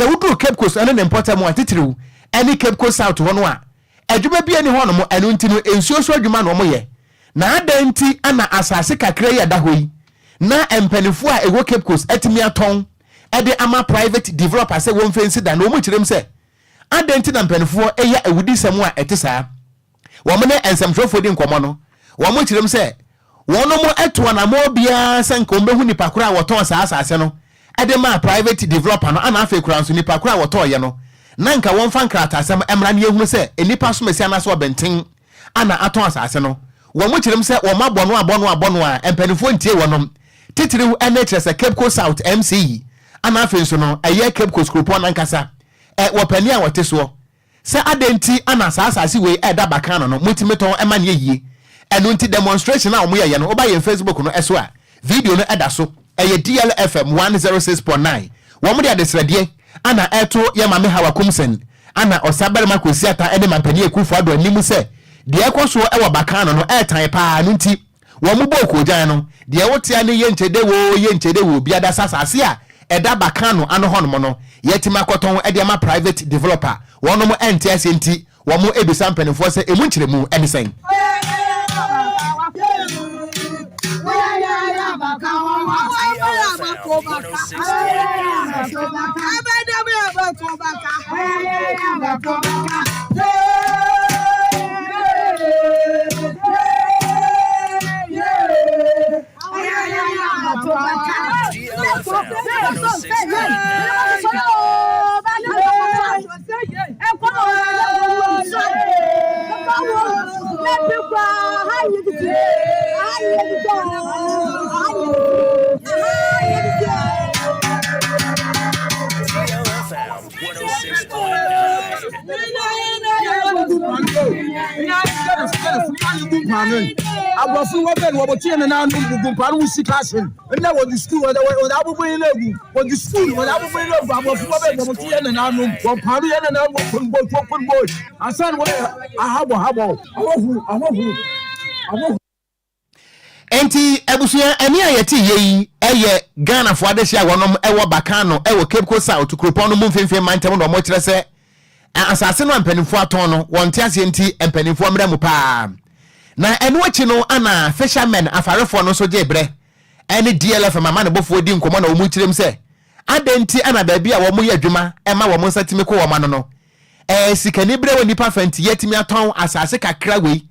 wuduru Cape Coast ene ne importer mo atitiriw ene Cape Coast South ho no a adwuma bia ni hono mo enu nti no ensuo so adwuma no mo ye na adanti ana asase kakra ya da hoyi na empanifo a ego Cape Coast atimi aton de ama private developer se won fensi da no mo kirem se adanti na empanifo eya awudi sam a etesa wo mo ne ensamfrofo di nkomo no wo mo kirem se wono mo eto na mo bia se nkombe hu nipa kura woton sa asase no de ma private developer no ana afa kura nso nipa kura woton ye no nanka won fan krata asem emra ne ehunu se enipa so mesi anaso benten ana aton asase no wo mo kirem se wo mabono a empanifo ntie wonom titiriw NHS Cape Coast South MCE ana afenso no eye Cape Coast Kupon nankasa wo pani a wote so se adenti ana asase we da bakano no mutimeton ema ne yie eno nti demonstration a wo ye no oba ye Facebook no eso a video no eda so eye DLFM 106.9 wo mo de adesrede ana eto ye mame Hawa Kumsen ana osabere makosi ata ene mampani ekufo ado animu se de ekoso e wo bakano no etan pa no nti wo mo Okogyeabour no de wotia ne ye nchede wo biada sasase a eda bakano ano hono no yetima koton e de ma private developer wono mo ente ase nti wo mo ebisa mpanifo se emu nchiremu ene sen Abrafo wo be wo tie na ndu mparu wusi classroom na wo di school wo da abubu ile egu wo di school wo da abubu ile egu abrafo wo be wo tie na ndu wo mparu ye na wo punbo asan wo ahabo awohu enti ebusuya eni ayeti yeyi eye Ghana fo adehye a wonom ewo bakano ewo Cape Coast South Kupon no mfemfem mantem no mo kire se asase no ampanifo aton no wonte ase enti ampanifo mra mu pa na enu achi no ana fishermen afarefo no so jebre ene DLFM mama ne bofo di nkomo na omu kirem se adenti ana baabi a wo mo ye adwuma ema wo mo nsatime ko wo ma no sikani bre woni pa fanti yetimi aton asase kakra we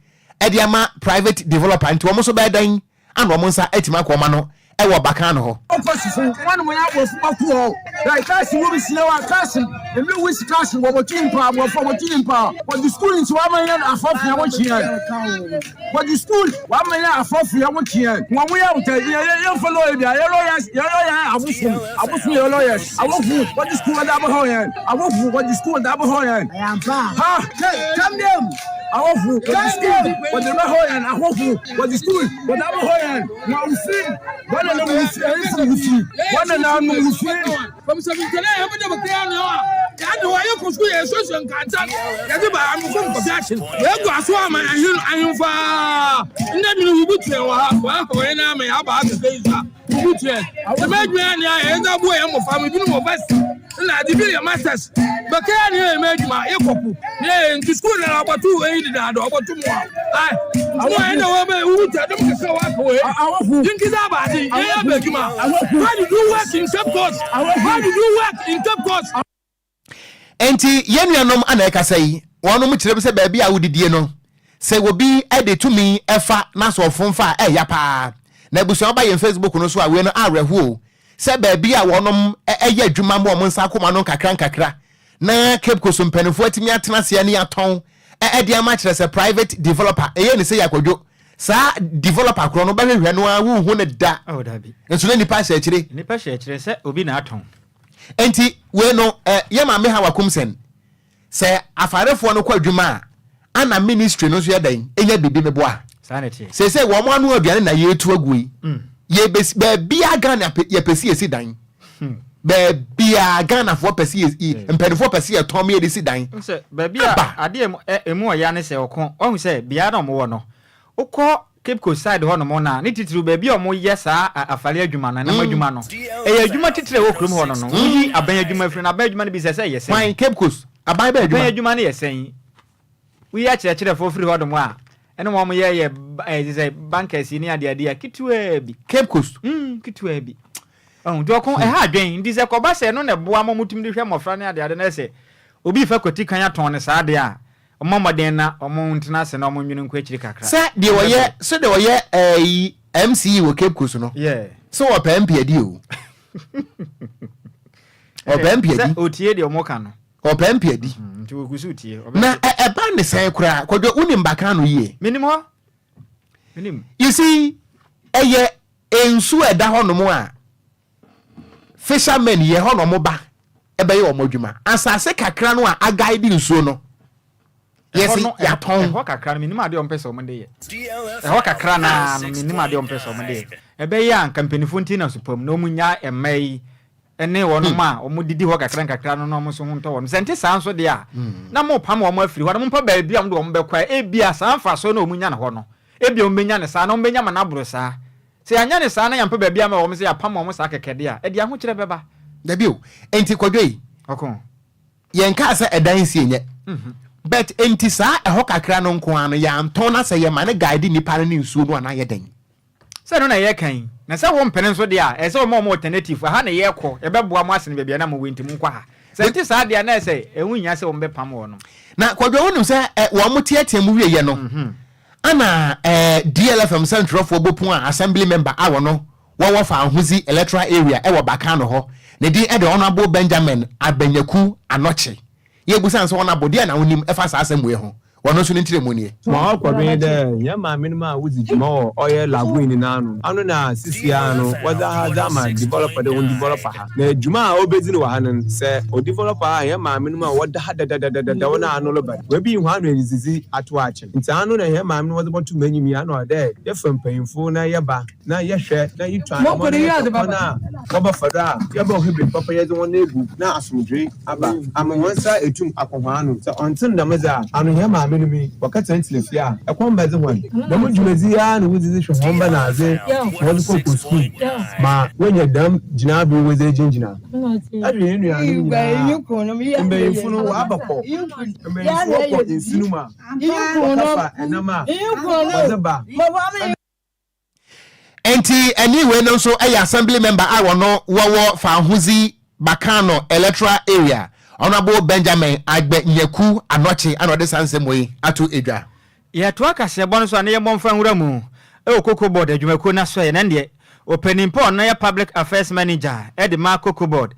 edi ama private developer nti wo mo so ba dan ana wo mo nsa atima ko ma no ewo baka no ho one mo ya wo fumaku like class wo bi sile wa class e me wis class wo mo timpa wo for mo timpa but the school in wa man ya afofia wo chian but the school wa man ya afofia wo chian wo mo ya uta ya follow e bia ya lawyer abusu ya lawyers awofu what the school da bo ho yan awofu what the school da bo ho yan ha come them awofu what the school what the ho yan awofu what the school what da bo ho yan na ufi wana na ufi wana na ufi from some tele have the bakran ha ya do ayo ku school ya so nkanta ya di ba am ko production ya go aso ama ayun fa nda mi no butu wa ho na me aba ga geiza butu the medman ya enda bo ya mo fam bi no mo best na di bi ya masters bakran ya medma ekopu ne nti school na abatu e di da do abatu mo ai mo enda wo be uta dum ka ka wa ko e dinki za ba di ya be juma how did you work in Cape Coast how did you work in Cape Coast enti yenuanom ana ekasai wonom kirebe se ba bia wodidie no se wobi e de tumi efa na so fonfa e ya pa na busu ba ye Facebook no so a we no areho se ba bia wonom eye adwuma mo nsa akoma no kakra na Cape Coast mpanifo atimi atena se ne aton e de ama kire se private developer eye ne se yakwadwo sa developer kro no ba hwehwe no a wo hu ne da oh dabi enso ne nipa sha kire se obi na aton enti we no ye ma me ha wakumsen se afarefo no kwa adwuma ana ministry no so yedan enya bibi meboa sanity se wo mo anu aduane na ye tu agui ye be bia Ghana ye pesi esi dan be bia Ghana fo pesi mpenfo pesi ye tom ye disi dan se be bia ade emu oya ne se okon ohun se bia na mo wo no ukọ Cape Coast side ho no mo na ne titiri be bia mo ye sa afale adwuma na ma adwuma no e adwuma titire wo krum ho no yi aban adwuma afiri na aban adwuma ne bi se ye sen why Cape Coast aban ba adwuma ne ye sen we ya kire for free ho do mo a ene mo ye say bankers ni ade kitwa bi Cape Coast kitwa bi do okon ha adwen ndi se ko ba se no ne boa mo mutum de hwe mofra ne ade na se obi fa kwati kan aton ne sa ade a omomoden na omo ntena se na omo nwunu nkwa chiri kakra se de oye MC wo Cape Coast no yeah so o pa MP adi o o pa MP adi otie de omo kan no o pa MP adi nti wo gusu tie na ba ne sai kura Kwadwo unim baka no ye minim ho minim you see eye ensu eda ho no mo a fishermen ye ho no mo ba ebe ye omo dwuma asase kakra no a agaide nsuo no yes ya ton ho kakra no minim ade ompese omo de ye ho kakra na no minim ade ompese omo de ebe ye an kampanifo nti na supam no munya emai ene wono ma omo didi ho kakra no no mo so hunto wono sente sanso de a na mo pam omo afiri ho na mo pa ba bia mo de omo be kwa e bia sanfa so na omunya na ho no e bia ombenya ne sa na ombenya ma na bro sa se anya ne sa na yampa ba bia ma omo se ya pam omo sa kekede a e dia ho kire beba da bio enti Kwadwo yi okon yenka sa edan si enye but enti sa eho kakra no nko an ya anton na se ye ma ne guide ni pa ne nsuo no ana ye den se no na ye kan na se wo mpene nso de a e se wo mo alternative ha na ye kọ e beboa mo asene bebia na mo wenti mu kwa ha se enti sa de na se ehu nya se wo mbe pam wo no na Kwadwo wonim se wo mo tietia mu wiye no ana DLFM central for bopun assembly member awo no wo fa ahuzi electoral area e wo baka no ho ne di e de honorable Benjamin Abanyaku Anoche ye busan so na bodi na wonim e fa sa asem we ho wono so ntire mu nie ma akwadwe de ya ma minima wuzi jima o oye laguini nanu anu na sisi anu wada ha dama developer de developer ha na juma obezi ni wa hanen se o developer ya ma minima wada ha da wona anu lo ba we bi hu anu ezizi atu ache nti anu na ya ma minima wada botu manyim ya no de ye fampanyimfo na ye ba na ye hwe na yitwa na mo na baba fada ya ba hebe papa ye de wona egu na asumdwe aba amonsa etum akohwa anu se ontin da maza anu ya ma minimi wakati ntilefia ekwamba ze hwan na mujumezi ya no wuzizi hwe homba na aze won ko school ma wenya dam jina bi weze jinjina abi enu ya ni mbe funu wa abako mbe funu ko insinuma afa enama wazaba enti anyway no so ay assembly member awo no wo fa ahuzi bakano electoral area Honorable Benjamin Abanyaku Anoche anode sansemwe atu edwa ye to akase bon so ane ye momfa nwura mu e okoko board adwumako na so ye na de opening pon na public affairs manager Ed Marco Cobord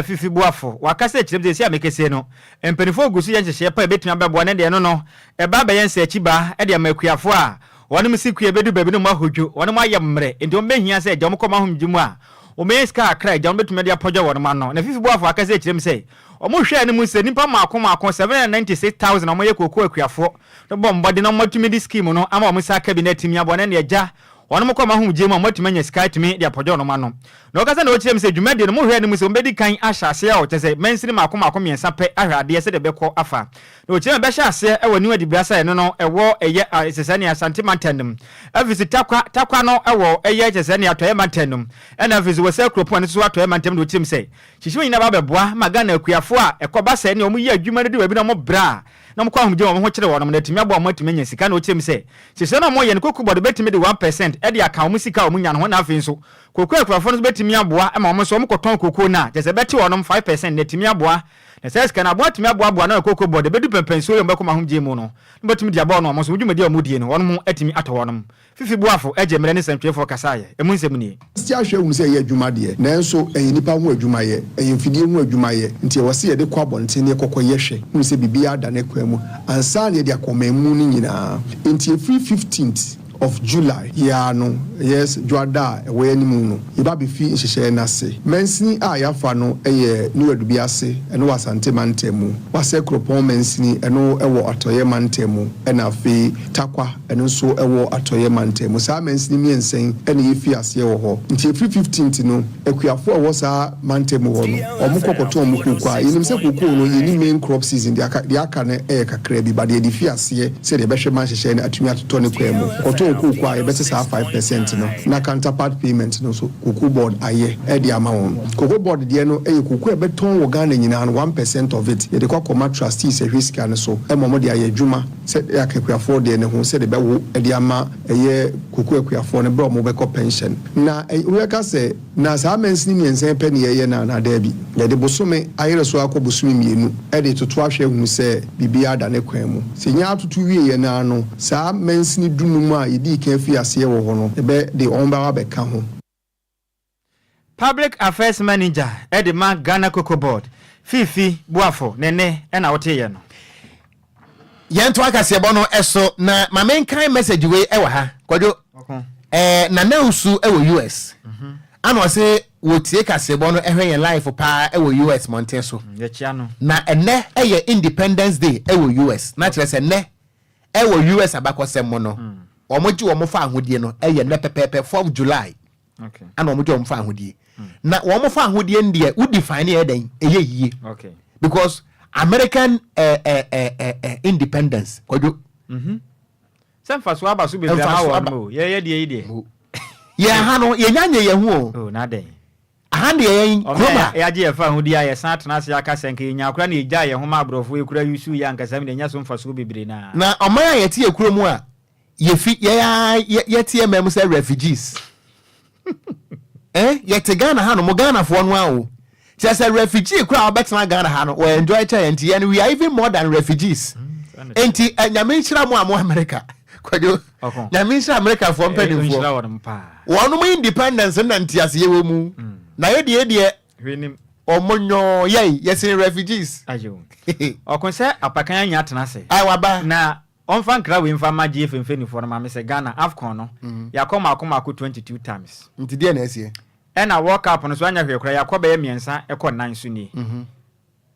fifi boafo wakase chirem se amekese no empenifo gusu ye nhye pa betumi abebo ne de no eba be yense achiba e de amakuafo a wonem siku ebedu babi no mahodwo wonem ayemre enti o behia se jom koma homgimu a o meska akra jom betumi de apodwo wonem ano na fifi boafo wakase chirem se omo hwe ne mu se nipa maako 796,000 omo ye kokko akuafo no bombode no matumi di scheme no ama omo sa cabinet mi abone ne eja wonem koma homgimu a matumi nya sky tumi de apodwo no ano na okasa na o chirem se dwumade no mo hwe ne mu se ombedi kan ahyase a o tese mensiri maako miensa pe ahwade se de beko afa na o chirem be hyase e wani wadi biasa eno no ewo eye esesani asante mantanum afisi takwa no ewo eye esesani atoye mantanum ena afisi wo se kropo ne so atoye mantanum no chirem se hihwe nyina ba beboa magana akuafo a ekoba se ne omo yi adwuma ne de wabi na mo bra na mo kwa homje wo ho kire wonom na timi abo mo timi nya sika na o chirem se hihwe na mo ye ne kokubod betimi de 1% e de aka omo sika omo nya no na afi nso kokko akuafo no betimi aboa e ma omo so omo koton kokko na jese beti wonom 5% na timi aboa na says kana aboa timi aboa na kokko bod bedu pempenso yo mbekoma homje mu no betimi de aboa no omo so dwumadi amudie no wonom atimi ato wonom fifi boafo egemre ne santwefo kasaye emu nsem ni sti ahwe hu se ye adwuma de nanso nipa ho adwuma ye mfidie ho adwuma ye nti wose ye de kwa bonte ne kokko ye hwe hu se bibia da ne kwa mu ansa ne de akomemu ni nyina nti free 15th of July no yes Juada we animu no iba be fi nhihye na se mensini a yafa no eye ni wadubi ase eno wasante mantemu wase kropon mensini eno ewo atoye mantemu ena fi takwa eno so ewo atoye mantemu sa mensini miensen ene yefi ase wo ho nti free 15th no ekuafo wo sa mantemu ho no omukokoto omukukwa yinim se kuku no yini main crop season de aka ne kakra bi ba de di fi ase se de behwe man nhihye ne atumi atoto ne kwemu kukwa ebese sa 5% no na counterpart payment no so kuku board aye e di amount kuku board de no e kuku ebeton wo Ghana nyina no 1% of it ye de kwa koma trustees e risk an so e momo de aye dwuma se akakuafo de ne ho se de be wo e di ama eye kuku akuafo ne bro mo be ko pension na we ka se na sa mensini miensen pe ne ye na da bi ye de bosome ayere so akobosumi mienu e de toto ahwe hu se bibia da ne kwan mu se nya atoto wie ye na no sa mensini dunum a yedi kefi ase wo ho no ebe de omba wa be ka ho public affairs manager Edema Ghana Cocoa Board fifi boafo nene na wote ye no yento akase bo no eso na mamenkan message we e wa ha Kwadwo na nausu e wo US ano se wotie kase bo no ehwe ye life pa e wo US mountain so ye chia no na ene e ye Independence Day e wo US na kire se ne e wo US abakosem mo no omoji wo mo fa ahodie no eye ne pepepe 4 July okay ana omoji wo mo fa ahodie na wo mo fa ahodie ndie wo define e den eye yie okay because American independence Kwadwo sem fa so aba so be bia wo mo ye die ye ha no ye nyanye ye hu o na den ahande ye kroma ya je fa ahodie ya san tena se aka senke nya akura na eja ye ho ma abrofo e kura yusu ya nkasa me nya so mfa so bebre na omaya ye tie kuromu a yefi ye tie mem say refugees ye te Ghana ha no mo Ghana fo no a o say refugee kura obetna Ghana ha no we enjoy enti and we are even more than refugees enti nyame nchira mo amo America Kwadwo nyame nchira America fo mpani fo wonu mo independence na ntiase ye wo mu na ye de hwenim omonyo yes refugees ayo okonse apakan nya tena se ai waba na onfa nkra we mfa magie femfeni for ma me se Ghana AFCON no yakoma 22 times nti de na esie na World Cup no so anya hwekora yakoba ye miensa ekọ nan so ni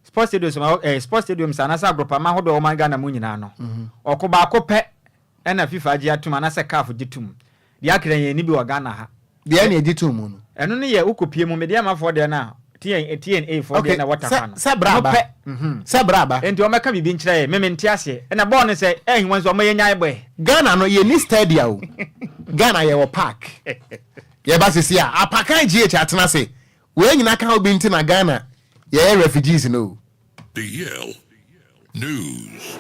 sports stadium sana sa group ma hodo o man Ghana mu nyina no okoba akopɛ na FIFA agi atum na se CAF gitum de akran ye ni bi wa Ghana ha de na gitum no eno ne ye ukopie mu me de ma for de na TNA for de na water fan sa braba enti o meka bibi nkyere ye me ntiase na ball ne se ehwan so o ma ye nyae boy Ghana no ye ni stadium Ghana ye wo park ye ba sisi a apakan GH atena se we nyina kan obi nti na Ghana ye refugees no DL News.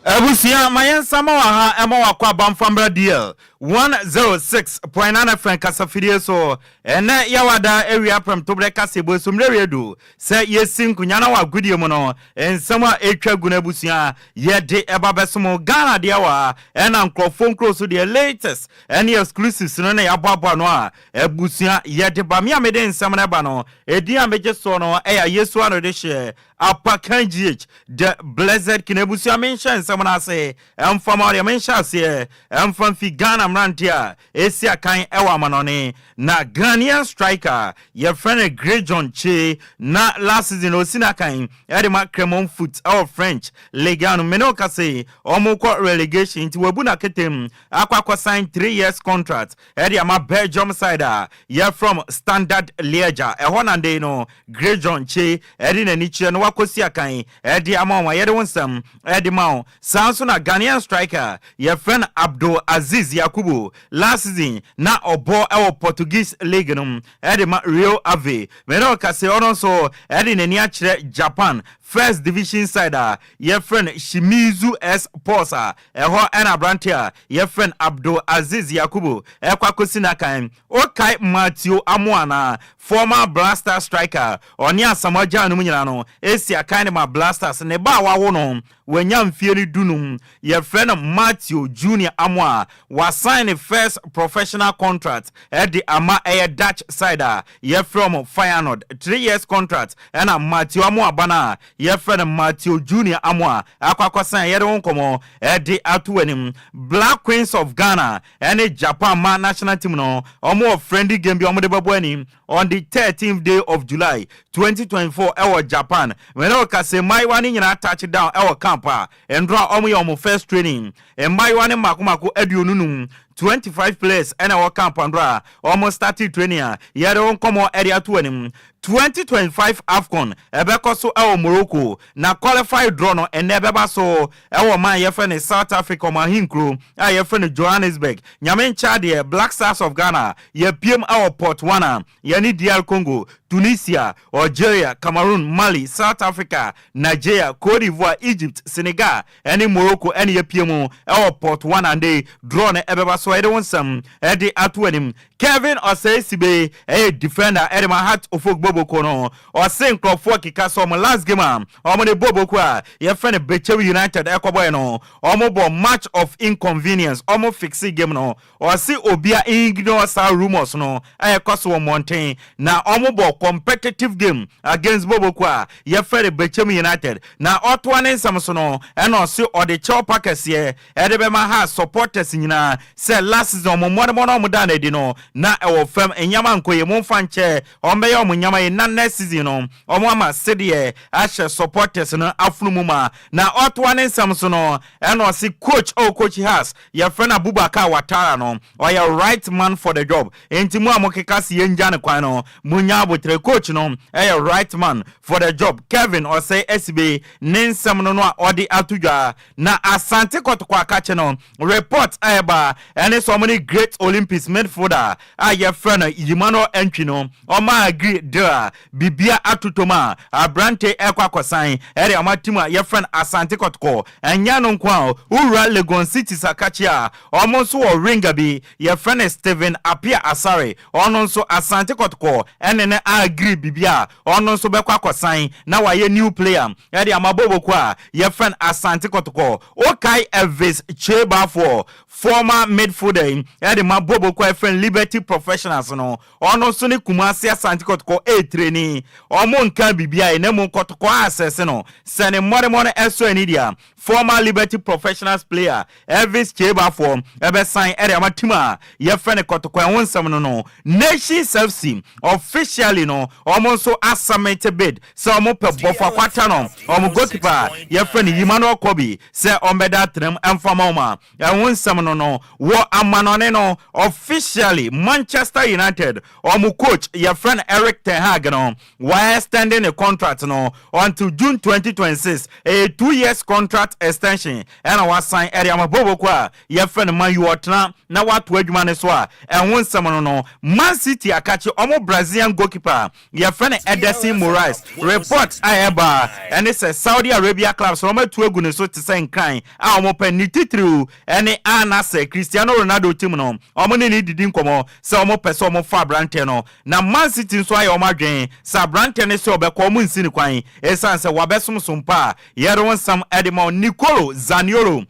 Ebusia mayen sama wa ha ema wa kwa bamfambra DL 106.9 FM kasafidie so ene yawada area from tobre kasebo somre redu se yesin kunyana wa gudie mu no ensama etwa gunabusia ye de ebabesomo Ghana de wa ena nkrofon kroso de latest any exclusives no na yababa no a ebusia ye de ba me amede ensam na ba no edi ameje so no eya Yesu ano de share Apakan GH the blessed kinebusia mention ensam na say emfama de mention say emfam fi Ghana Rantia, Asia Kain Ewa Manone, na Ghanaian striker, your friend Great John Che, na last season Osina Kain, Edema Cremon Foot, our French, Legano Menoka say, Omoko relegation to Wabuna Ketem, Aqua signed 3 years contract, Ediama Belgium Cider, you're from Standard Liège, a one and no, Great John Che, Edina Nichi and Wakosia Kain, Ediama, Yedonsam, Edimao, Samsona Ghanaian striker, your friend Abdul Aziz Yakubu last season na obo our Portuguese league no edema Rio Ave Menoka se ono so edina ni akire Japan first division side your friend Shimizu S Posa eho ena brantia your friend Abdul Aziz Yakubu ekwakosina kan Okai Matthew Amuana former Blaster striker oni asamaja no nyina no esia kan ma Blasters ne ba wa wo no wanya mfieri dunum your friend Matthew Junior Amwa was signed the first professional contract at the Ama Air Dutch side your from Feyenoord 3 years contract and Matthew Amwa bana your friend Matthew Junior Amwa akwakwa sign yere wonkomo at the atuenim Black Queens of Ghana and Japan man national team no omo friendly game bi omo de babwani on the 13th day of July 2024 ewo Japan when oka say my one nyina touchdown ewo campa endra omo first training and my one makumako edununum 25 players and our camp andra almost started training yere on komo area 2025 AFCON ebeko so e Morocco na qualify draw no and nebeba so e man yefene South Africa ma hinkro a yefene Johannesburg nyamen Chad Black Stars of Ghana ye PM our Botswana ye ni DR Congo Tunisia Algeria Cameroon Mali South Africa Nigeria Cote d'Ivoire Egypt Senegal any Morocco any ye PM our Botswana and they draw na ebeba so e de wonsam e de atwenim Kevin Osesibe a defender e de ma heart of Kono or Saint Crawford Kikaso last game omo de bobo kwa your friend Bechewi United ekoboy no omo bo match of inconvenience omo fixi game no or see obia ignore sa rumors no ekoso mountain na omo bo competitive game against bobo kwa your friend Bechewi United na otwane samso no eno see or the chow packers here edebema ha supporters nyina say last season mo mo dan edi no na ewo fam enyama nkoye mo fanche ombe yo mo nyama na next season no omo ama sedie ashe supporters no aflumuma na otwane samso no eno si coach has your friend Abubakar Watara no or your right man for the job entimu amokeka si yenja ne kwan no munya abotre coach no your right man for the job Kevin or say SB nensam no no odi atudwa na Asante Kotoko akache no report eba and so many great Olympics midfielder your friend Emmanuel Entry no o ma agree there bibia atutoma abrante ekwakosan ere amatima your friend Asante Kotoko enya no nkwa ura Legon City sakachia omonso o ringa bi your friend Steven Apia Asare ononso Asante Kotoko enene agree bibia ononso bekwakosan na waye new player ere amabobo kwa your friend Asante Kotoko Okai Elvis Cheba for former midfielder ere mabobo kwa friend Liberty Professionals no ononso ni Kumasi Asante Kotoko training omo nka bibia enemo Kotoko access no sene more eso enidia former Liberty Professionals player Elvis Cheba for ebe sign ere amatima ye friend Kotoko wonsam no Nations FC officially no omo so assamete bid so omo pe bofo kwata no omo goalkeeper ye friend Emmanuel Kobi say ombeda trem emfama oma wonsam no wo amanone no officially Manchester United omo coach ye friend Eric Ten Hag no while extending a contract no until June 2026 a 2 years contract extension and I was sign area mabobo kwa your friend man you otna na watu adwuma ne so a enwon sam no Man City akachi omo Brazilian goalkeeper midfielder your friend Edison Moraes report ayeba and it's a Saudi Arabia club so ma tu egu ne so te say nkan a omo pa ni titru ene anase Cristiano Ronaldo team no omo ne didi nkomo se omo pese omo fa brante no na Man City nso aye omo adwen sa brante ne se obekọ omo nsini kwan esan se wabesom sompa yero nsam edema Nicolo Zaniolo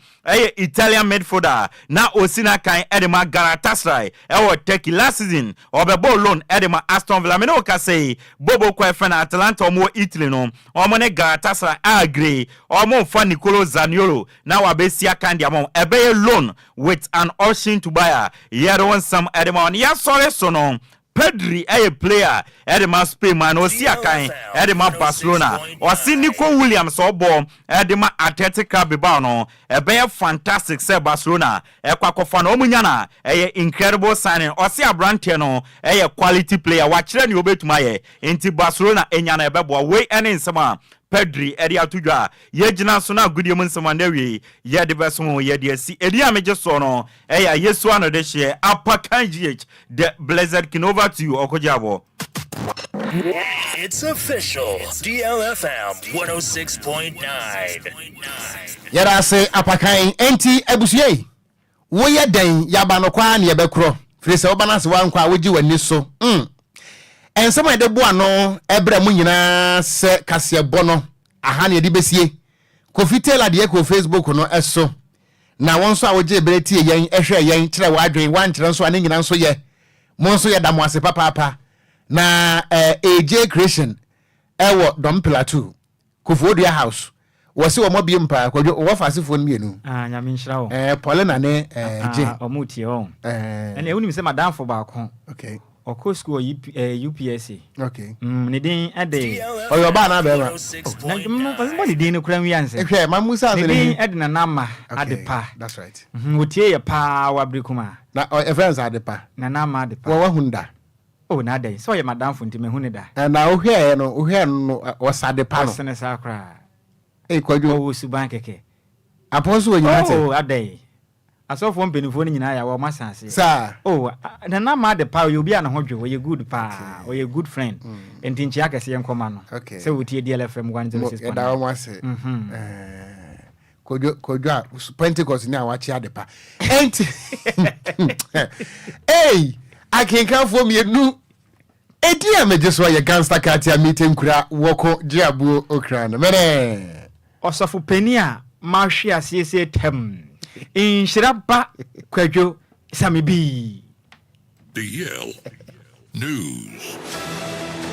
Italian midfielder na osina kan edema Galatasaray Turkey last season obebo loan edema Aston Villa me no ka say bobo kwa fe na Atalanta omo Italy no omo ne Galatasaray agree omo fa Nicolo Zaniolo na wabesia kan dia mo ebe loan with an option to buy yero nsam edema on ya sore so no Pedri a player edema Spain man osia kan edema Barcelona osi Nico Williams obo edema Athletic Bilbao no ebe fantastic say Barcelona ekwakofa no omunya na incredible signing osi Abrante no quality player wa kire ni obetuma ye enti Barcelona enya na ebe bo we ene nsema Pedri edi atudwa ye gina so na gudie mu nsema na wie ye de beso ye de asi edi ameje so no yesu ano de hye Apakan GH the Blessed King over to you Okogyeabour. It's official. DLFM 106.9. Yara say Apakan enti ebusuye wo ye den yaba no kwa na ye bekro firi se oba na se wan kwa wogi wani so en sama de boa no ebra mu nyina se kase bono aha na ye di besie Kofi Taylor de ko Facebook no eso na won so a wogi ebreti yen ehwe yen kire wadwen wan kire so ane nyina so ye mo so ye da mo ase papa na AJ Creation ewo Dom Plateau Kofi Odua House wose wo mobi mpa Kwadwo wo fasefo no mienu nyame nhyira wo Paulina ne je omutie wo ene ewuni mi se madam fo ba ko okay Oko school UPSC okay ne din ade oyo ba na be ma na mo ne din no kura wi anse ehwe ma musa ne din ade na nama adepa that's right wotie ye pa wa brikuma na friends adepa na nama adepa wo hunda na dai so ye madam fo ntime hune da na ohwe no wasadepa no sene sa kra Kwadwo wo suban keke aponso wo nyina te adai asofo mpenifo ni nyina ya wo masanse sa na na ma de pa obi an ho dwe wo ye good pa wo ye good friend enti nchi akese ye nkoma no se wotie DLFM 106 da wo ase Kwadwo Pentecost ni awachi adepa enti akenkanfo mienu edi amejeso ye gangster katia meeting kura Okogyeabour Ocran mere Osofo pani a mahwe asese tem Nhyiraba Kwadwo Sammy B DL News.